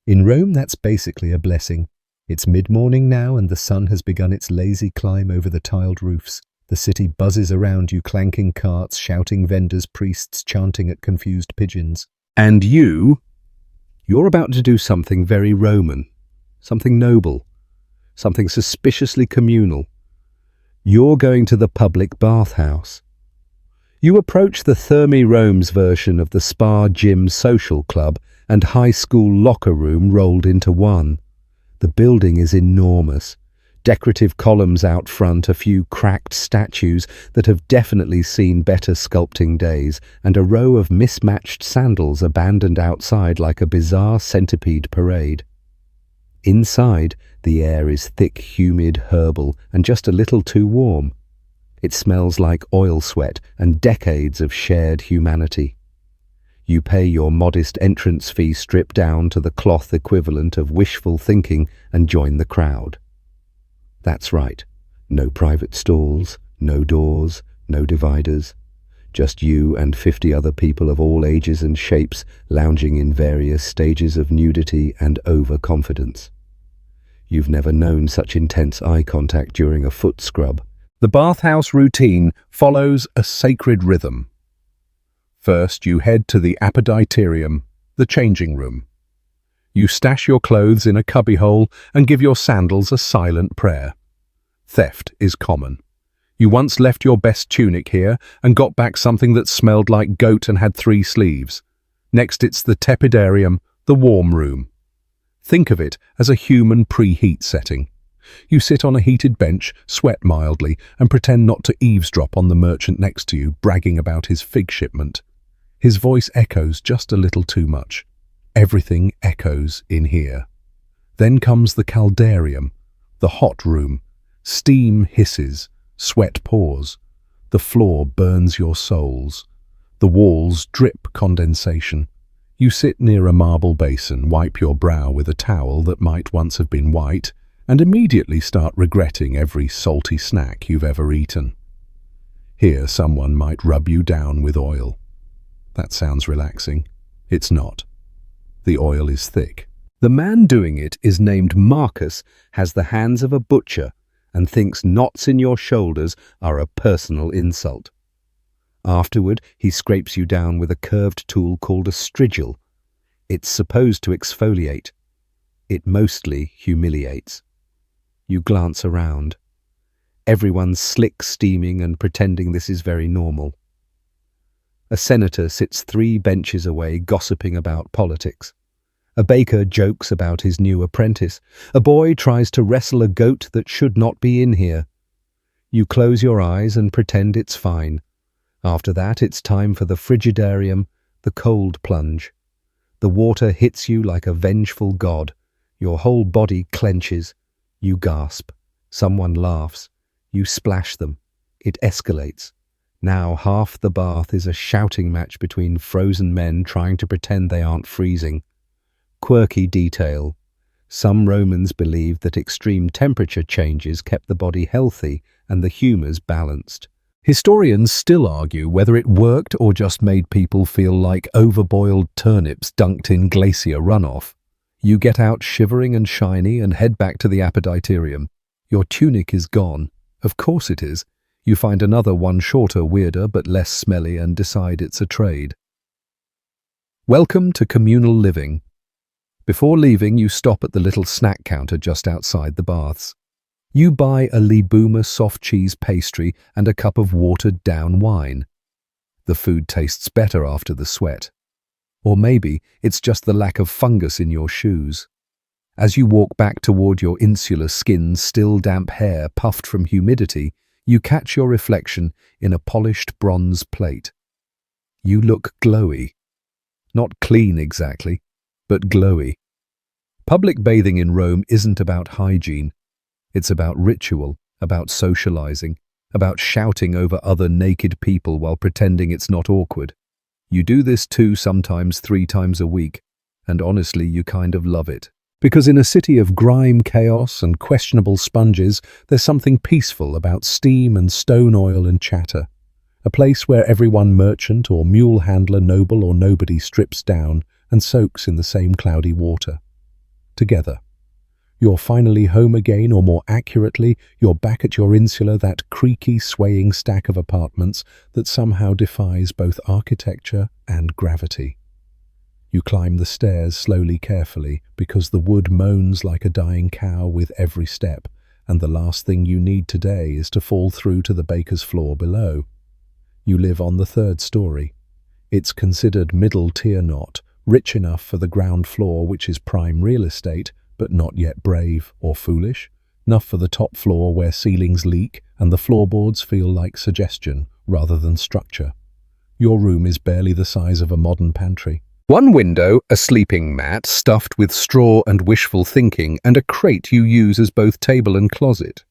In Rome, that's basically a blessing. It's mid-morning now, and the sun has begun its lazy climb over the tiled roofs. The city buzzes around you, clanking carts, shouting vendors, priests chanting at confused pigeons. And you're about to do something very Roman, something noble, something suspiciously communal. You're going to the public bathhouse. You approach the Thermae Rome's version of the spa gym social club and high school locker room rolled into one. The building is enormous. Decorative columns out front, a few cracked statues that have definitely seen better sculpting days, and a row of mismatched sandals abandoned outside like a bizarre centipede parade. Inside, the air is thick, humid, herbal, and just a little too warm. It smells like oil sweat and decades of shared humanity. You pay your modest entrance fee, strip down to the cloth equivalent of wishful thinking, and join the crowd. That's right. No private stalls, no doors, no dividers. Just you and 50 other people of all ages and shapes lounging in various stages of nudity and overconfidence. You've never known such intense eye contact during a foot scrub. The bathhouse routine follows a sacred rhythm. First, you head to the appetiterium, the changing room. You stash your clothes in a cubbyhole and give your sandals a silent prayer. Theft is common. You once left your best tunic here and got back something that smelled like goat and had 3 sleeves. Next, it's the tepidarium, the warm room. Think of it as a human preheat setting. You sit on a heated bench, sweat mildly, and pretend not to eavesdrop on the merchant next to you, bragging about his fig shipment. His voice echoes just a little too much. Everything echoes in here. Then comes the caldarium, the hot room. Steam hisses, sweat pours. The floor burns your soles. The walls drip condensation. You sit near a marble basin, wipe your brow with a towel that might once have been white, and immediately start regretting every salty snack you've ever eaten. Here someone might rub you down with oil. That sounds relaxing. It's not. The oil is thick. The man doing it is named Marcus, has the hands of a butcher, and thinks knots in your shoulders are a personal insult. Afterward, he scrapes you down with a curved tool called a strigil. It's supposed to exfoliate. It mostly humiliates. You glance around. Everyone's slick steaming and pretending this is very normal. A senator sits 3 benches away gossiping about politics. A baker jokes about his new apprentice. A boy tries to wrestle a goat that should not be in here. You close your eyes and pretend it's fine. After that, it's time for the frigidarium, the cold plunge. The water hits you like a vengeful god. Your whole body clenches. You gasp. Someone laughs. You splash them. It escalates. Now half the bath is a shouting match between frozen men trying to pretend they aren't freezing. Quirky detail. Some Romans believed that extreme temperature changes kept the body healthy and the humours balanced. Historians still argue whether it worked or just made people feel like overboiled turnips dunked in glacier runoff. You get out shivering and shiny and head back to the appetiterium. Your tunic is gone. Of course it is. You find another one shorter, weirder, but less smelly and decide it's a trade. Welcome to communal living. Before leaving, you stop at the little snack counter just outside the baths. You buy a Libuma soft cheese pastry and a cup of watered-down wine. The food tastes better after the sweat. Or maybe it's just the lack of fungus in your shoes. As you walk back toward your insular skin's still damp hair puffed from humidity, you catch your reflection in a polished bronze plate. You look glowy. Not clean exactly, but glowy. Public bathing in Rome isn't about hygiene. It's about ritual, about socializing, about shouting over other naked people while pretending it's not awkward. You do this too, sometimes 3 times a week, and honestly you kind of love it. Because in a city of grime, chaos, and questionable sponges, there's something peaceful about steam and stone oil and chatter. A place where everyone merchant or mule handler, noble or nobody, strips down and soaks in the same cloudy water. Together. You're finally home again, or more accurately, you're back at your insula, that creaky, swaying stack of apartments that somehow defies both architecture and gravity. You climb the stairs slowly, carefully, because the wood moans like a dying cow with every step, and the last thing you need today is to fall through to the baker's floor below. You live on the 3rd story. It's considered middle-tier, not rich enough for the ground floor, which is prime real estate, but not yet brave or foolish, enough for the top floor where ceilings leak and the floorboards feel like suggestion rather than structure. Your room is barely the size of a modern pantry. One window, a sleeping mat stuffed with straw and wishful thinking, and a crate you use as both table and closet.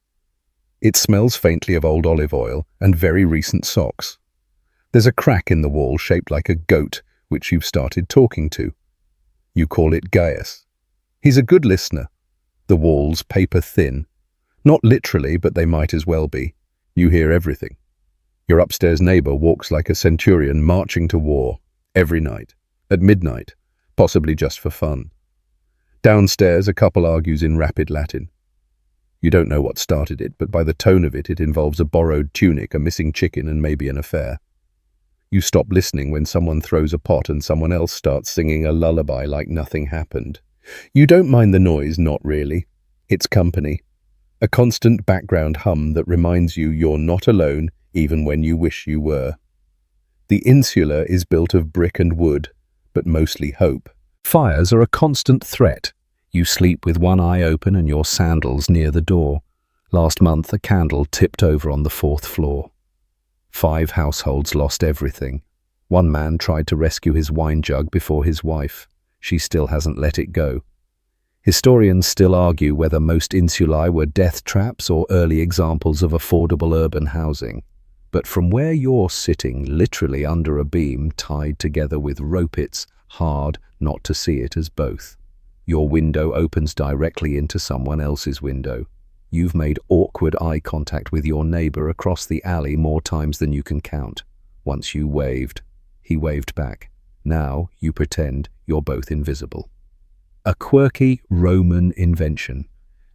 It smells faintly of old olive oil and very recent socks. There's a crack in the wall shaped like a goat, which you've started talking to. You call it Gaius. He's a good listener. The walls paper thin. Not literally, but they might as well be. You hear everything. Your upstairs neighbor walks like a centurion marching to war, every night, at midnight, possibly just for fun. Downstairs, a couple argues in rapid Latin. You don't know what started it, but by the tone of it, it involves a borrowed tunic, a missing chicken, and maybe an affair. You stop listening when someone throws a pot and someone else starts singing a lullaby like nothing happened. You don't mind the noise, not really. It's company. A constant background hum that reminds you you're not alone, even when you wish you were. The insula is built of brick and wood, but mostly hope. Fires are a constant threat. You sleep with one eye open and your sandals near the door. Last month, a candle tipped over on the 4th floor. 5 households lost everything. One man tried to rescue his wine jug before his wife. She still hasn't let it go. Historians still argue whether most insulae were death traps or early examples of affordable urban housing. But from where you're sitting, literally under a beam tied together with rope, it's hard not to see it as both. Your window opens directly into someone else's window. You've made awkward eye contact with your neighbor across the alley more times than you can count. Once you waved. He waved back. Now you pretend you're both invisible. A quirky Roman invention.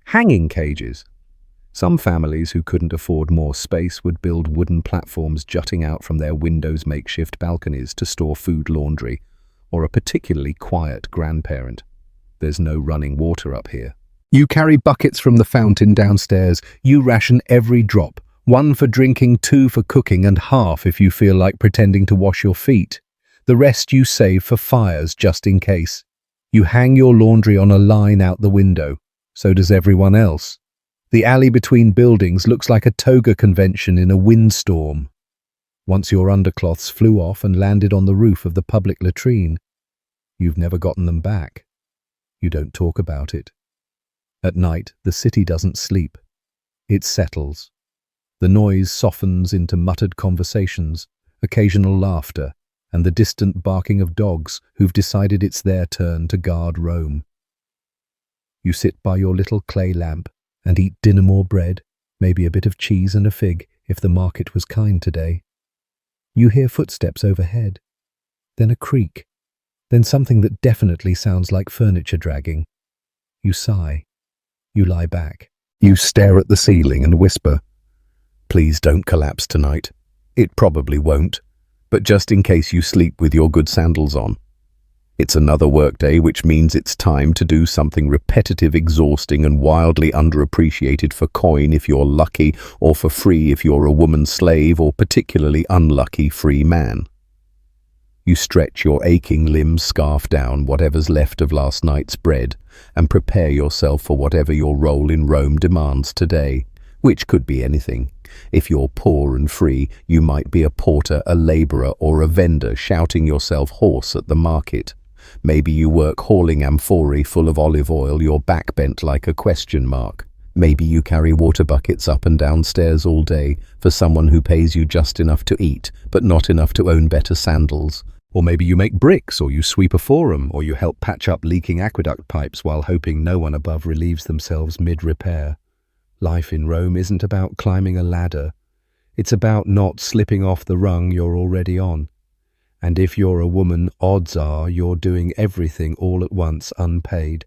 Hanging cages. Some families who couldn't afford more space would build wooden platforms jutting out from their windows' makeshift balconies to store food, laundry, or a particularly quiet grandparent. There's no running water up here. You carry buckets from the fountain downstairs. You ration every drop. 1 for drinking, 2 for cooking, and half if you feel like pretending to wash your feet. The rest you save for fires just in case. You hang your laundry on a line out the window. So does everyone else. The alley between buildings looks like a toga convention in a windstorm. Once your undercloths flew off and landed on the roof of the public latrine, you've never gotten them back. You don't talk about it. At night, the city doesn't sleep. It settles. The noise softens into muttered conversations, occasional laughter, and the distant barking of dogs who've decided it's their turn to guard Rome. You sit by your little clay lamp and eat dynamo bread, maybe a bit of cheese and a fig if the market was kind today. You hear footsteps overhead, then a creak, then something that definitely sounds like furniture dragging. You sigh. You lie back. You stare at the ceiling and whisper, "Please don't collapse tonight." It probably won't, but just in case you sleep with your good sandals on. It's another workday, which means it's time to do something repetitive, exhausting, and wildly underappreciated for coin if you're lucky, or for free if you're a woman slave, or particularly unlucky free man. You stretch your aching limbs, scarf down whatever's left of last night's bread, and prepare yourself for whatever your role in Rome demands today, which could be anything. If you're poor and free, you might be a porter, a laborer, or a vendor shouting yourself hoarse at the market. Maybe you work hauling amphorae full of olive oil, your back bent like a question mark. Maybe you carry water buckets up and down stairs all day for someone who pays you just enough to eat, but not enough to own better sandals. Or maybe you make bricks, or you sweep a forum, or you help patch up leaking aqueduct pipes while hoping no one above relieves themselves mid-repair. Life in Rome isn't about climbing a ladder. It's about not slipping off the rung you're already on. And if you're a woman, odds are you're doing everything all at once unpaid.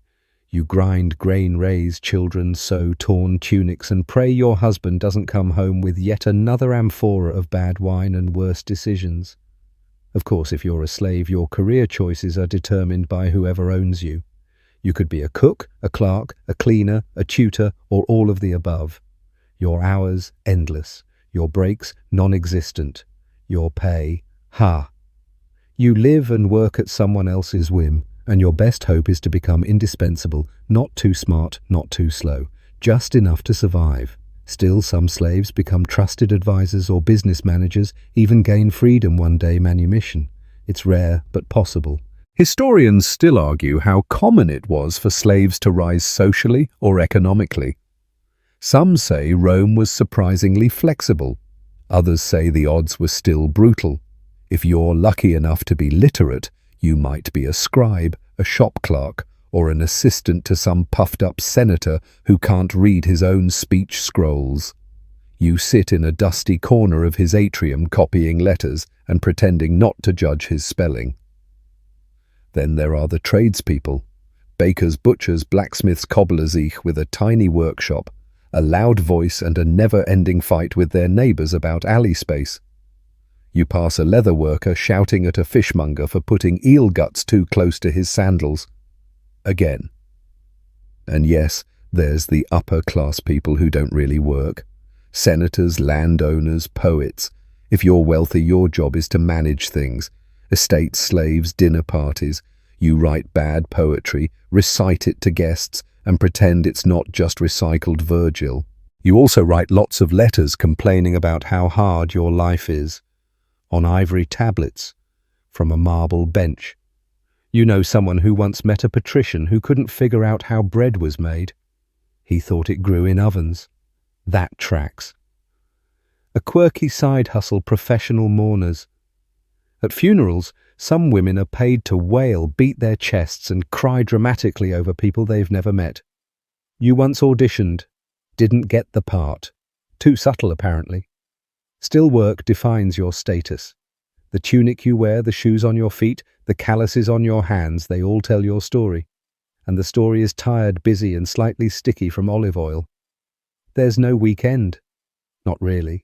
You grind grain, raise children, sew torn tunics, and pray your husband doesn't come home with yet another amphora of bad wine and worse decisions. Of course, if you're a slave, your career choices are determined by whoever owns you. You could be a cook, a clerk, a cleaner, a tutor, or all of the above. Your hours, endless. Your breaks, non-existent. Your pay, ha. You live and work at someone else's whim, and your best hope is to become indispensable, not too smart, not too slow, just enough to survive. Still, some slaves become trusted advisors or business managers, even gain freedom one day manumission. It's rare, but possible. Historians still argue how common it was for slaves to rise socially or economically. Some say Rome was surprisingly flexible. Others say the odds were still brutal. If you're lucky enough to be literate, You might be a scribe, a shop clerk, or an assistant to some puffed-up senator who can't read his own speech scrolls. You sit in a dusty corner of his atrium copying letters and pretending not to judge his spelling. Then there are the tradespeople, bakers, butchers, blacksmiths, cobblers, each with a tiny workshop, a loud voice and a never-ending fight with their neighbours about alley space. You pass a leather worker shouting at a fishmonger for putting eel guts too close to his sandals. Again. And yes, there's the upper-class people who don't really work. Senators, landowners, poets. If you're wealthy, your job is to manage things. Estates, slaves, dinner parties. You write bad poetry, recite it to guests, and pretend it's not just recycled Virgil. You also write lots of letters complaining about how hard your life is. On ivory tablets, from a marble bench. You know someone who once met a patrician who couldn't figure out how bread was made. He thought it grew in ovens. That tracks. A quirky side hustle, professional mourners. At funerals, some women are paid to wail, beat their chests and cry dramatically over people they've never met. You once auditioned, didn't get the part. Too subtle, apparently. Still, work defines your status. The tunic you wear, the shoes on your feet, the calluses on your hands, they all tell your story. And the story is tired, busy and slightly sticky from olive oil. There's no weekend. Not really.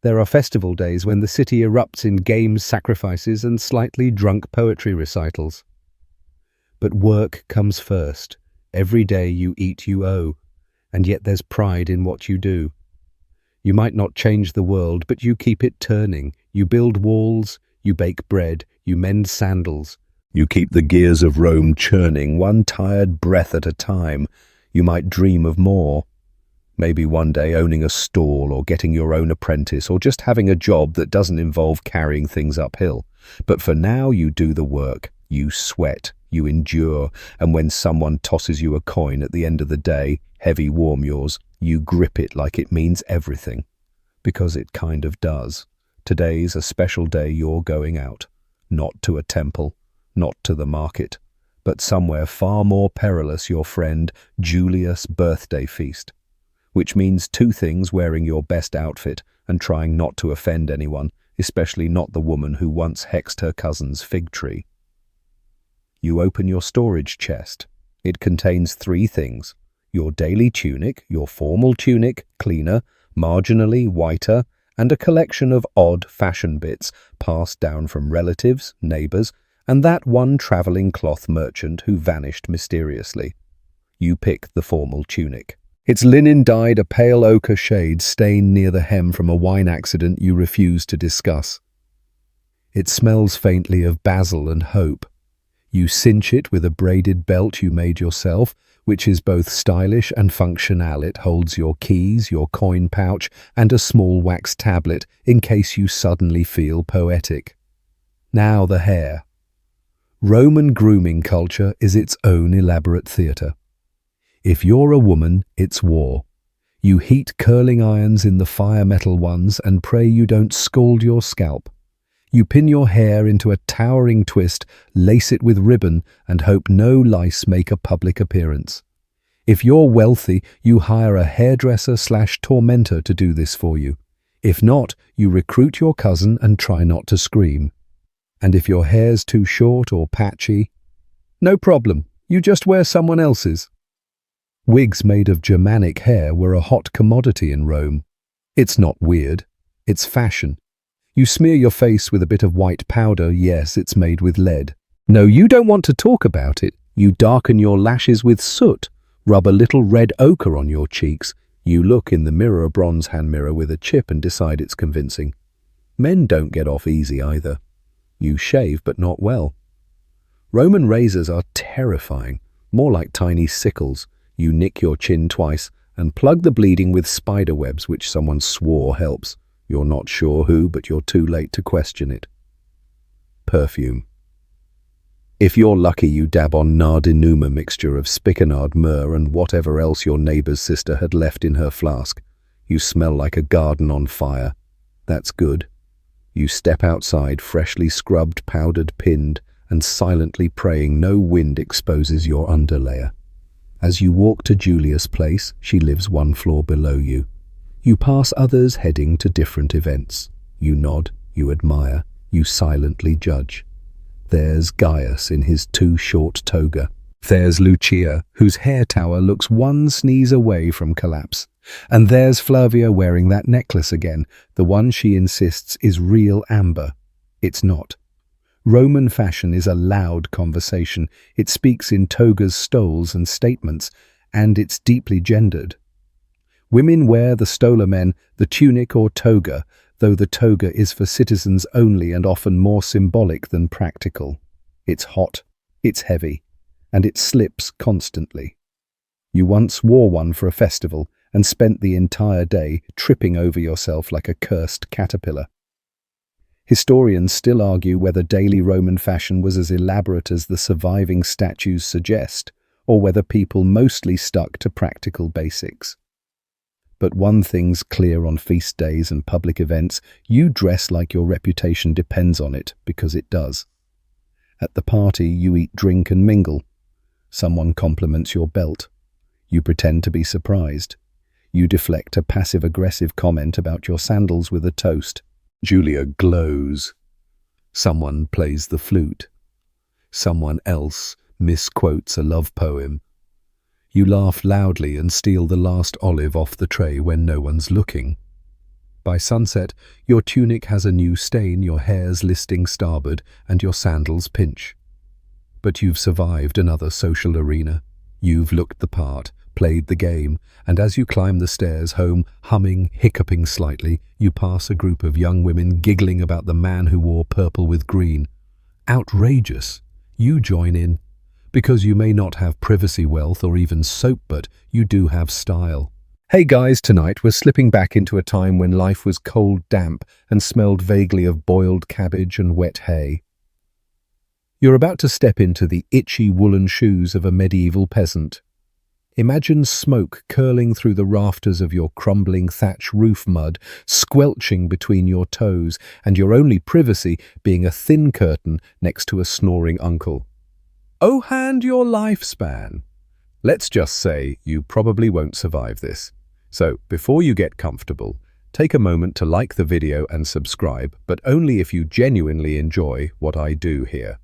There are festival days when the city erupts in games, sacrifices and slightly drunk poetry recitals. But work comes first. Every day you eat you owe, and yet there's pride in what you do. You might not change the world, but you keep it turning. You build walls, you bake bread, you mend sandals. You keep the gears of Rome churning, one tired breath at a time. You might dream of more. Maybe one day owning a stall or getting your own apprentice or just having a job that doesn't involve carrying things uphill. But for now you do the work, you sweat, you endure, and when someone tosses you a coin at the end of the day, heavy warm yours, you grip it like it means everything. Because it kind of does. Today's a special day you're going out. Not to a temple, not to the market, but somewhere far more perilous, your friend Julius' birthday feast. Which means two things: wearing your best outfit and trying not to offend anyone, especially not the woman who once hexed her cousin's fig tree. You open your storage chest. It contains three things: your daily tunic, your formal tunic, cleaner, marginally whiter, and a collection of odd fashion bits passed down from relatives, neighbours, and that one travelling cloth merchant who vanished mysteriously. You pick the formal tunic. Its linen dyed a pale ochre shade stained near the hem from a wine accident you refuse to discuss. It smells faintly of basil and hope. You cinch it with a braided belt you made yourself, which is both stylish and functional. It holds your keys, your coin pouch, and a small wax tablet in case you suddenly feel poetic. Now the hair. Roman grooming culture is its own elaborate theatre. If you're a woman, it's war. You heat curling irons in the fire metal ones and pray you don't scald your scalp. You pin your hair into a towering twist, lace it with ribbon, and hope no lice make a public appearance. If you're wealthy, you hire a hairdresser/tormentor to do this for you. If not, you recruit your cousin and try not to scream. And if your hair's too short or patchy, no problem, you just wear someone else's. Wigs made of Germanic hair were a hot commodity in Rome. It's not weird, it's fashion. You smear your face with a bit of white powder, yes, it's made with lead. No, you don't want to talk about it. You darken your lashes with soot, rub a little red ochre on your cheeks. You look in the mirror, a bronze hand mirror with a chip, and decide it's convincing. Men don't get off easy either. You shave, but not well. Roman razors are terrifying, more like tiny sickles. You nick your chin twice and plug the bleeding with spider webs, which someone swore helps. You're not sure who, but you're too late to question it. Perfume. If you're lucky, you dab on nardinuma mixture of spikenard, myrrh, and whatever else your neighbour's sister had left in her flask. You smell like a garden on fire. That's good. You step outside, freshly scrubbed, powdered, pinned, and silently praying no wind exposes your underlayer. As you walk to Julia's place, she lives one floor below you. You pass others heading to different events. You nod, you admire, you silently judge. There's Gaius in his too short toga. There's Lucia, whose hair tower looks one sneeze away from collapse. And there's Flavia wearing that necklace again, the one she insists is real amber. It's not. Roman fashion is a loud conversation. It speaks in togas, stoles, and statements, and it's deeply gendered. Women wear the stola, men the tunic or toga, though the toga is for citizens only and often more symbolic than practical. It's hot, it's heavy, and it slips constantly. You once wore one for a festival and spent the entire day tripping over yourself like a cursed caterpillar. Historians still argue whether daily Roman fashion was as elaborate as the surviving statues suggest, or whether people mostly stuck to practical basics. But one thing's clear on feast days and public events: you dress like your reputation depends on it, because it does. At the party, you eat, drink, and mingle. Someone compliments your belt. You pretend to be surprised. You deflect a passive-aggressive comment about your sandals with a toast. Julia glows. Someone plays the flute. Someone else misquotes a love poem. You laugh loudly and steal the last olive off the tray when no one's looking. By sunset, your tunic has a new stain, your hair's listing starboard, and your sandals pinch. But you've survived another social arena. You've looked the part, played the game, and as you climb the stairs home, humming, hiccuping slightly, you pass a group of young women giggling about the man who wore purple with green. Outrageous! You join in. Because you may not have privacy wealth or even soap, but you do have style. Hey guys, tonight we're slipping back into a time when life was cold, damp, and smelled vaguely of boiled cabbage and wet hay. You're about to step into the itchy woolen shoes of a medieval peasant. Imagine smoke curling through the rafters of your crumbling thatch roof mud, squelching between your toes, and your only privacy being a thin curtain next to a snoring uncle. Oh, and your lifespan. Let's just say you probably won't survive this. So, before you get comfortable, take a moment to like the video and subscribe, but only if you genuinely enjoy what I do here.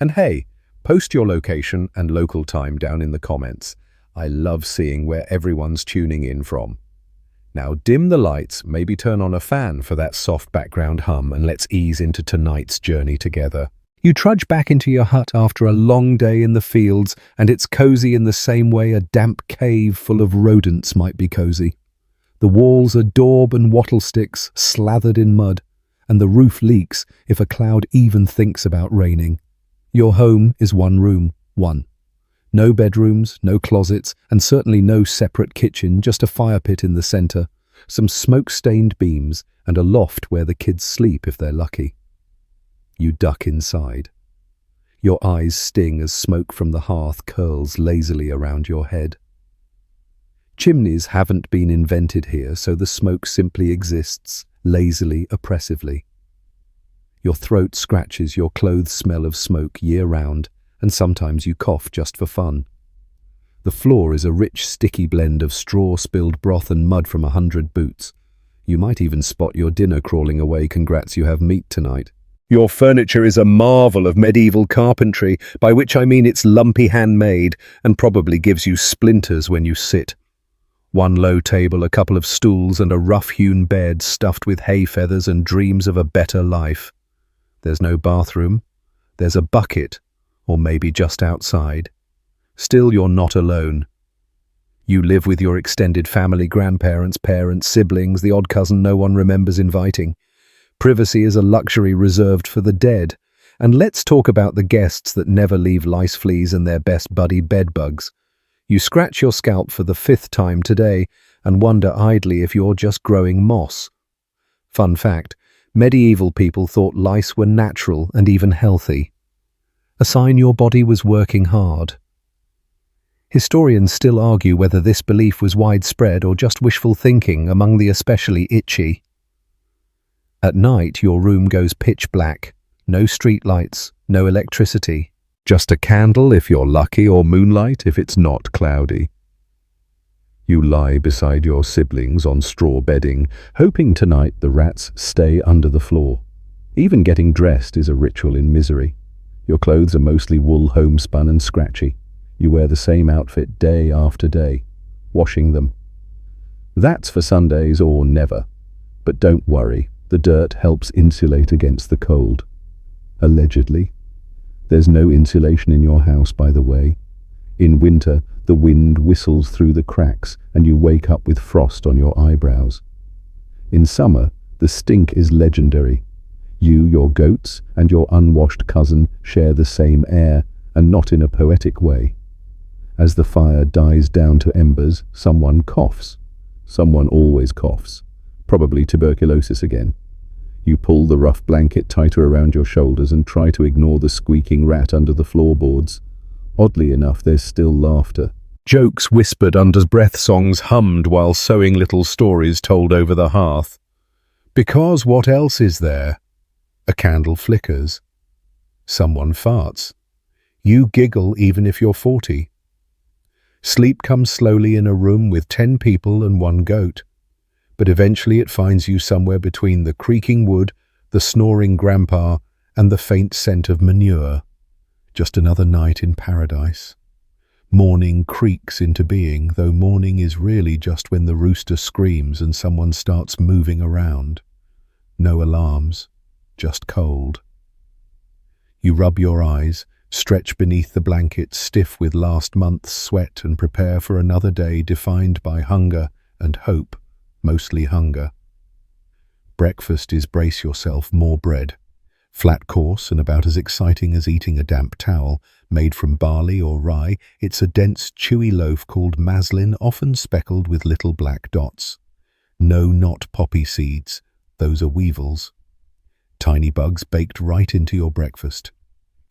And hey, post your location and local time down in the comments. I love seeing where everyone's tuning in from. Now dim the lights, maybe turn on a fan for that soft background hum, and let's ease into tonight's journey together. You trudge back into your hut after a long day in the fields, and it's cozy in the same way a damp cave full of rodents might be cozy. The walls are daub and wattle sticks, slathered in mud, and the roof leaks if a cloud even thinks about raining. Your home is one room, one. No bedrooms, no closets, and certainly no separate kitchen, just a fire pit in the center, some smoke-stained beams, and a loft where the kids sleep if they're lucky. You duck inside. Your eyes sting as smoke from the hearth curls lazily around your head. Chimneys haven't been invented here, so the smoke simply exists, lazily, oppressively. Your throat scratches, your clothes smell of smoke year-round, and sometimes you cough just for fun. The floor is a rich, sticky blend of straw, spilled broth, and mud from 100 boots. You might even spot your dinner crawling away. Congrats, you have meat tonight. Your furniture is a marvel of medieval carpentry, by which I mean it's lumpy handmade and probably gives you splinters when you sit. One low table, a couple of stools, and a rough-hewn bed stuffed with hay feathers and dreams of a better life. There's no bathroom. There's a bucket, or maybe just outside. Still, you're not alone. You live with your extended family, grandparents, parents, siblings, the odd cousin no one remembers inviting. Privacy is a luxury reserved for the dead. And let's talk about the guests that never leave lice, fleas, and their best buddy, bedbugs. You scratch your scalp for the 5th time today and wonder idly if you're just growing moss. Fun fact, medieval people thought lice were natural and even healthy. A sign your body was working hard. Historians still argue whether this belief was widespread or just wishful thinking among the especially itchy. At night, your room goes pitch black. No street lights, no electricity. Just a candle if you're lucky, or moonlight if it's not cloudy. You lie beside your siblings on straw bedding, hoping tonight the rats stay under the floor. Even getting dressed is a ritual in misery. Your clothes are mostly wool, homespun and scratchy. You wear the same outfit day after day, washing them. That's for Sundays or never. But don't worry, the dirt helps insulate against the cold. Allegedly. There's no insulation in your house, by the way. In winter, the wind whistles through the cracks and you wake up with frost on your eyebrows. In summer, the stink is legendary. You, your goats, and your unwashed cousin share the same air, and not in a poetic way. As the fire dies down to embers, someone coughs. Someone always coughs. Probably tuberculosis again. You pull the rough blanket tighter around your shoulders and try to ignore the squeaking rat under the floorboards. Oddly enough, there's still laughter. Jokes whispered under breath, songs hummed while sewing little stories told over the hearth. Because what else is there? A candle flickers. Someone farts. You giggle even if you're 40. Sleep comes slowly in a room with 10 people and 1 goat. But eventually it finds you somewhere between the creaking wood, the snoring grandpa, and the faint scent of manure. Just another night in paradise. Morning creaks into being, though morning is really just when the rooster screams and someone starts moving around. No alarms, just cold. You rub your eyes, stretch beneath the blanket stiff with last month's sweat and prepare for another day defined by hunger and hope, mostly hunger. Breakfast is brace yourself, more bread. Flat course and about as exciting as eating a damp towel, made from barley or rye. It's a dense, chewy loaf called maslin, often speckled with little black dots. No, not poppy seeds. Those are weevils. Tiny bugs baked right into your breakfast.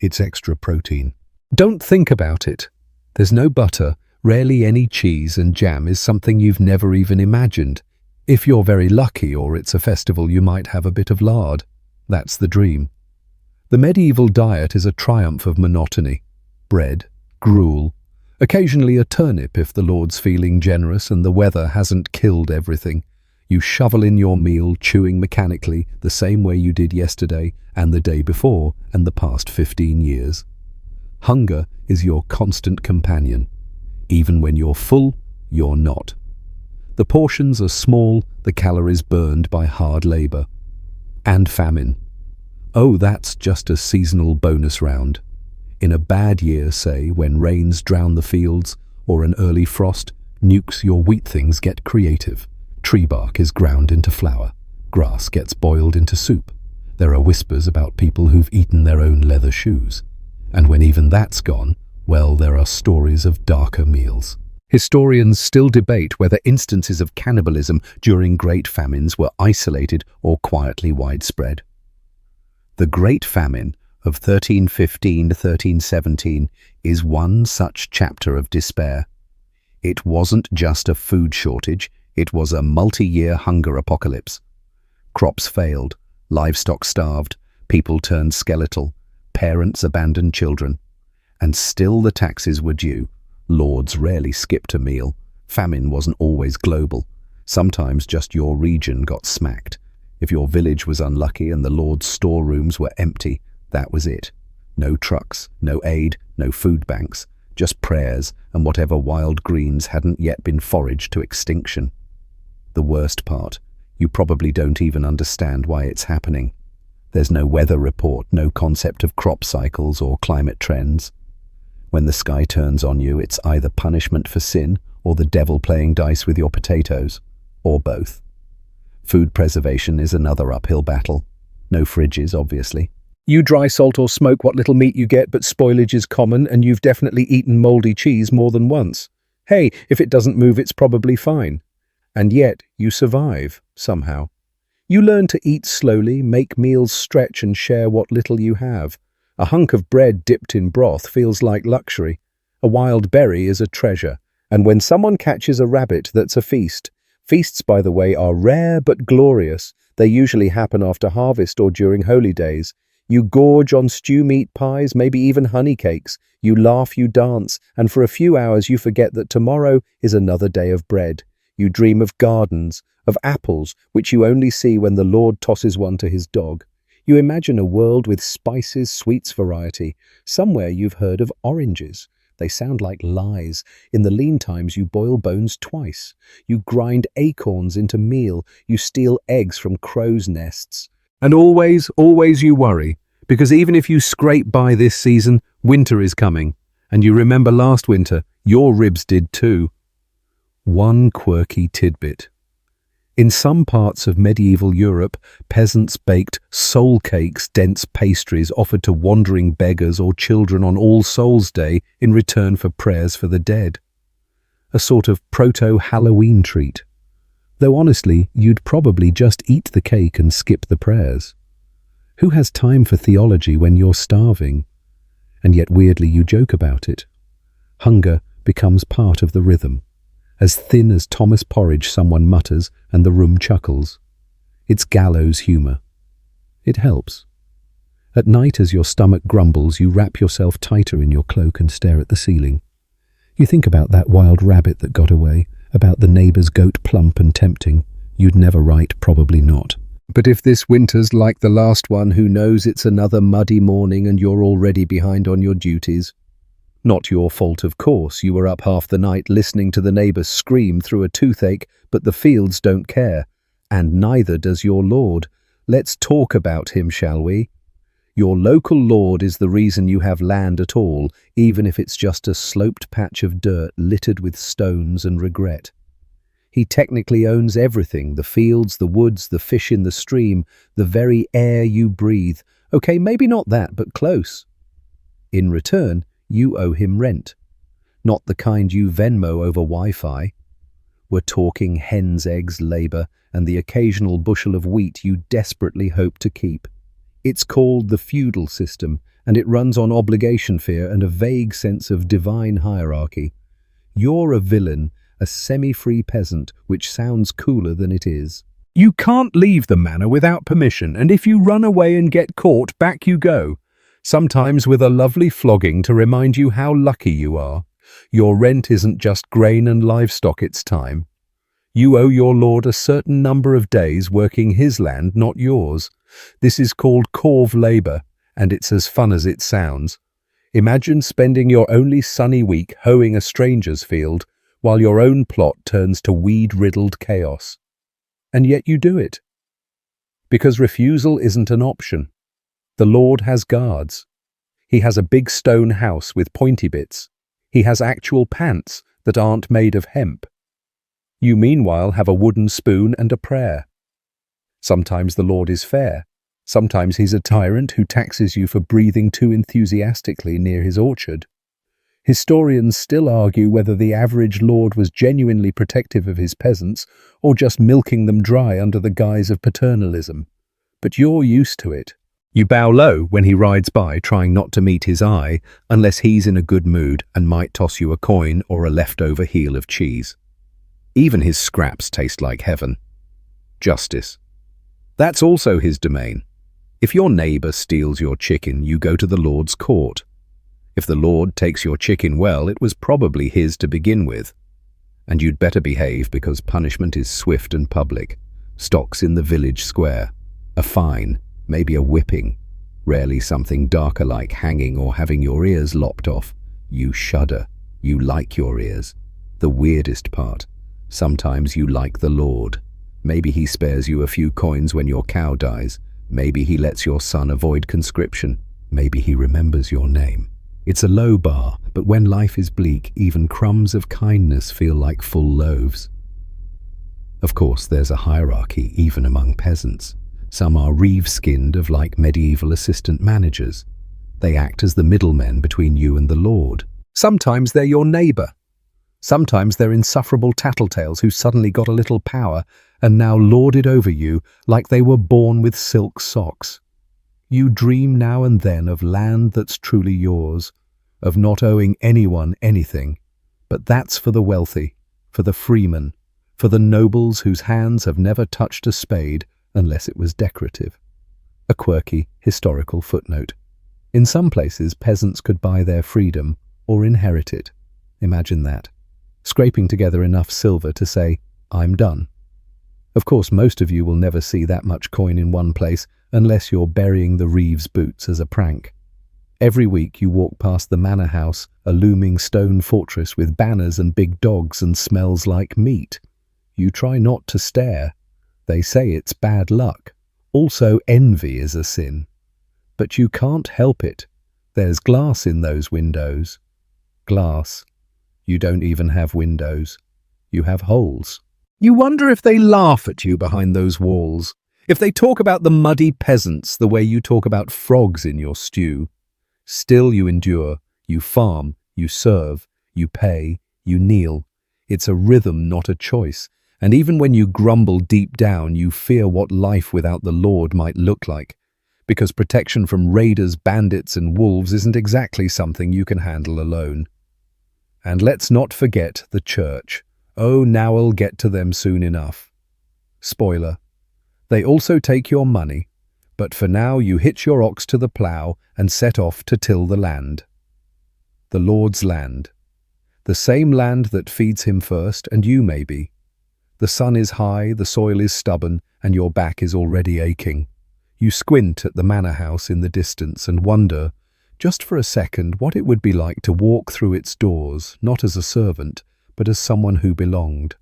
It's extra protein. Don't think about it. There's no butter, rarely any cheese, and jam is something you've never even imagined. If you're very lucky or it's a festival, you might have a bit of lard. That's the dream. The medieval diet is a triumph of monotony. Bread, gruel, occasionally a turnip if the Lord's feeling generous and the weather hasn't killed everything. You shovel in your meal, chewing mechanically the same way you did yesterday and the day before and the past 15 years. Hunger is your constant companion. Even when you're full, you're not. The portions are small, the calories burned by hard labor. And famine. Oh, that's just a seasonal bonus round. In a bad year, say, when rains drown the fields or an early frost nukes your wheat, things get creative. Tree bark is ground into flour. Grass gets boiled into soup. There are whispers about people who've eaten their own leather shoes. And when even that's gone, well, there are stories of darker meals. Historians still debate whether instances of cannibalism during great famines were isolated or quietly widespread. The Great Famine of 1315 to 1317 is one such chapter of despair. It wasn't just a food shortage, it was a multi-year hunger apocalypse. Crops failed, livestock starved, people turned skeletal, parents abandoned children. And still the taxes were due. Lords rarely skipped a meal. Famine wasn't always global. Sometimes just your region got smacked. If your village was unlucky and the Lord's storerooms were empty, that was it. No trucks, no aid, no food banks, just prayers and whatever wild greens hadn't yet been foraged to extinction. The worst part, you probably don't even understand why it's happening. There's no weather report, no concept of crop cycles or climate trends. When the sky turns on you, it's either punishment for sin or the devil playing dice with your potatoes, or both. Food preservation is another uphill battle. No fridges, obviously. You dry salt or smoke what little meat you get, but spoilage is common and you've definitely eaten moldy cheese more than once. Hey, if it doesn't move, it's probably fine. And yet, you survive, somehow. You learn to eat slowly, make meals stretch and share what little you have. A hunk of bread dipped in broth feels like luxury. A wild berry is a treasure. And when someone catches a rabbit, that's a feast. Feasts, by the way, are rare but glorious. They usually happen after harvest or during holy days. You gorge on stew meat pies, maybe even honey cakes. You laugh, you dance, and for a few hours you forget that tomorrow is another day of bread. You dream of gardens, of apples, which you only see when the Lord tosses one to his dog. You imagine a world with spices, sweets, variety. Somewhere you've heard of oranges. They sound like lies. In the lean times you boil bones twice. You grind acorns into meal. You steal eggs from crows' nests. And always, always you worry, because even if you scrape by this season, winter is coming. And you remember last winter, your ribs did too. One quirky tidbit. In some parts of medieval Europe, peasants baked soul cakes, dense pastries offered to wandering beggars or children on All Souls' Day in return for prayers for the dead. A sort of proto-Halloween treat. Though honestly, you'd probably just eat the cake and skip the prayers. Who has time for theology when you're starving? And yet weirdly you joke about it. Hunger becomes part of the rhythm. As thin as Thomas porridge, someone mutters, and the room chuckles. It's gallows humour. It helps. At night, as your stomach grumbles, you wrap yourself tighter in your cloak and stare at the ceiling. You think about that wild rabbit that got away, about the neighbour's goat plump and tempting. You'd never write, probably not. But if this winter's like the last one, who knows, it's another muddy morning and you're already behind on your duties. Not your fault, of course. You were up half the night listening to the neighbours scream through a toothache, but the fields don't care. And neither does your Lord. Let's talk about him, shall we? Your local Lord is the reason you have land at all, even if it's just a sloped patch of dirt littered with stones and regret. He technically owns everything, the fields, the woods, the fish in the stream, the very air you breathe. Okay, maybe not that, but close. In return, you owe him rent. Not the kind you Venmo over Wi-Fi. We're talking hen's eggs, labour, and the occasional bushel of wheat you desperately hope to keep. It's called the feudal system, and it runs on obligation fear and a vague sense of divine hierarchy. You're a villain, a semi-free peasant, which sounds cooler than it is. You can't leave the manor without permission, and if you run away and get caught, back you go. Sometimes with a lovely flogging to remind you how lucky you are. Your rent isn't just grain and livestock, it's time. You owe your lord a certain number of days working his land, not yours. This is called corv labour, and it's as fun as it sounds. Imagine spending your only sunny week hoeing a stranger's field, while your own plot turns to weed-riddled chaos. And yet you do it. Because refusal isn't an option. The Lord has guards. He has a big stone house with pointy bits. He has actual pants that aren't made of hemp. You meanwhile have a wooden spoon and a prayer. Sometimes the Lord is fair. Sometimes he's a tyrant who taxes you for breathing too enthusiastically near his orchard. Historians still argue whether the average lord was genuinely protective of his peasants or just milking them dry under the guise of paternalism. But you're used to it. You bow low when he rides by, trying not to meet his eye, unless he's in a good mood and might toss you a coin or a leftover heel of cheese. Even his scraps taste like heaven. Justice. That's also his domain. If your neighbour steals your chicken, you go to the Lord's court. If the Lord takes your chicken, well, it was probably his to begin with. And you'd better behave, because punishment is swift and public. Stocks in the village square. A fine. Maybe a whipping, rarely something darker like hanging or having your ears lopped off. You shudder. You like your ears. The weirdest part. Sometimes you like the Lord. Maybe he spares you a few coins when your cow dies. Maybe he lets your son avoid conscription. Maybe he remembers your name. It's a low bar, but when life is bleak, even crumbs of kindness feel like full loaves. Of course, there's a hierarchy even among peasants. Some are reeve-skinned of like medieval assistant managers. They act as the middlemen between you and the Lord. Sometimes they're your neighbour. Sometimes they're insufferable tattletales who suddenly got a little power and now lord it over you like they were born with silk socks. You dream now and then of land that's truly yours, of not owing anyone anything. But that's for the wealthy, for the freemen, for the nobles whose hands have never touched a spade unless it was decorative. A quirky, historical footnote. In some places, peasants could buy their freedom or inherit it. Imagine that. Scraping together enough silver to say, "I'm done." Of course, most of you will never see that much coin in one place unless you're burying the Reeves boots as a prank. Every week you walk past the manor house, a looming stone fortress with banners and big dogs and smells like meat. You try not to stare. They say it's bad luck. Also, envy is a sin. But you can't help it. There's glass in those windows. Glass. You don't even have windows. You have holes. You wonder if they laugh at you behind those walls, if they talk about the muddy peasants the way you talk about frogs in your stew. Still you endure, you farm, you serve, you pay, you kneel. It's a rhythm, not a choice. And even when you grumble deep down, you fear what life without the Lord might look like, because protection from raiders, bandits, and wolves isn't exactly something you can handle alone. And let's not forget the church. Oh, now I'll get to them soon enough. Spoiler. They also take your money, but for now you hitch your ox to the plough and set off to till the land. The Lord's land. The same land that feeds him first, and you maybe. The sun is high, the soil is stubborn, and your back is already aching. You squint at the manor house in the distance and wonder, just for a second, what it would be like to walk through its doors, not as a servant, but as someone who belonged.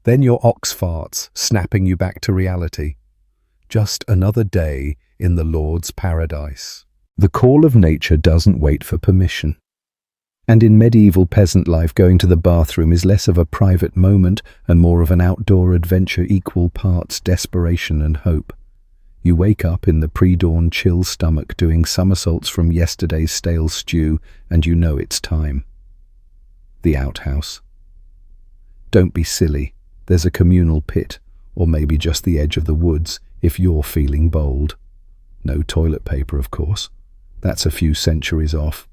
Then your ox farts, snapping you back to reality. Just another day in the Lord's paradise. The call of nature doesn't wait for permission. And in medieval peasant life, going to the bathroom is less of a private moment and more of an outdoor adventure, equal parts desperation and hope. You wake up in the pre-dawn chill stomach doing somersaults from yesterday's stale stew, and you know it's time. The outhouse. Don't be silly. There's a communal pit, or maybe just the edge of the woods, if you're feeling bold. No toilet paper, of course. That's a few centuries off.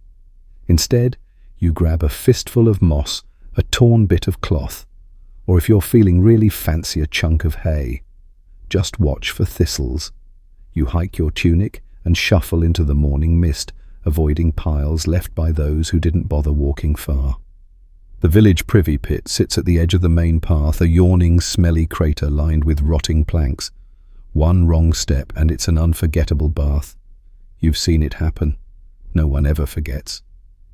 Instead, you grab a fistful of moss, a torn bit of cloth, or if you're feeling really fancy, a chunk of hay. Just watch for thistles. You hike your tunic and shuffle into the morning mist, avoiding piles left by those who didn't bother walking far. The village privy pit sits at the edge of the main path, a yawning, smelly crater lined with rotting planks. One wrong step and it's an unforgettable bath. You've seen it happen. No one ever forgets.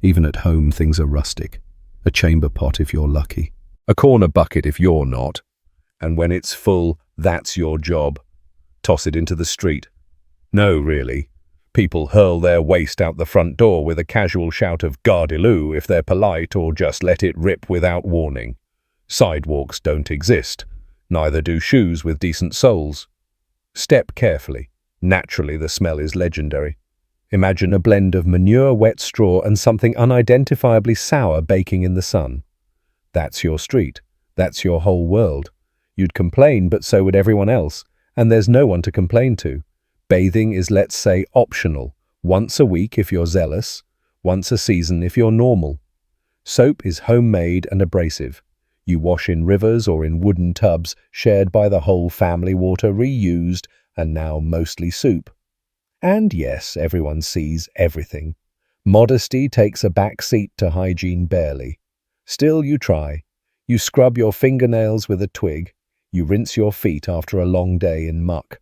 Even at home, things are rustic. A chamber pot if you're lucky. A corner bucket if you're not. And when it's full, that's your job. Toss it into the street. No, really. People hurl their waste out the front door with a casual shout of "Gardiloo" if they're polite, or just let it rip without warning. Sidewalks don't exist. Neither do shoes with decent soles. Step carefully. Naturally, the smell is legendary. Imagine a blend of manure, wet straw, and something unidentifiably sour baking in the sun. That's your street. That's your whole world. You'd complain, but so would everyone else, and there's no one to complain to. Bathing is, let's say, optional. Once a week if you're zealous, once a season if you're normal. Soap is homemade and abrasive. You wash in rivers or in wooden tubs shared by the whole family, water reused, and now mostly soup. And yes, everyone sees everything. Modesty takes a back seat to hygiene barely. Still you try. You scrub your fingernails with a twig. You rinse your feet after a long day in muck.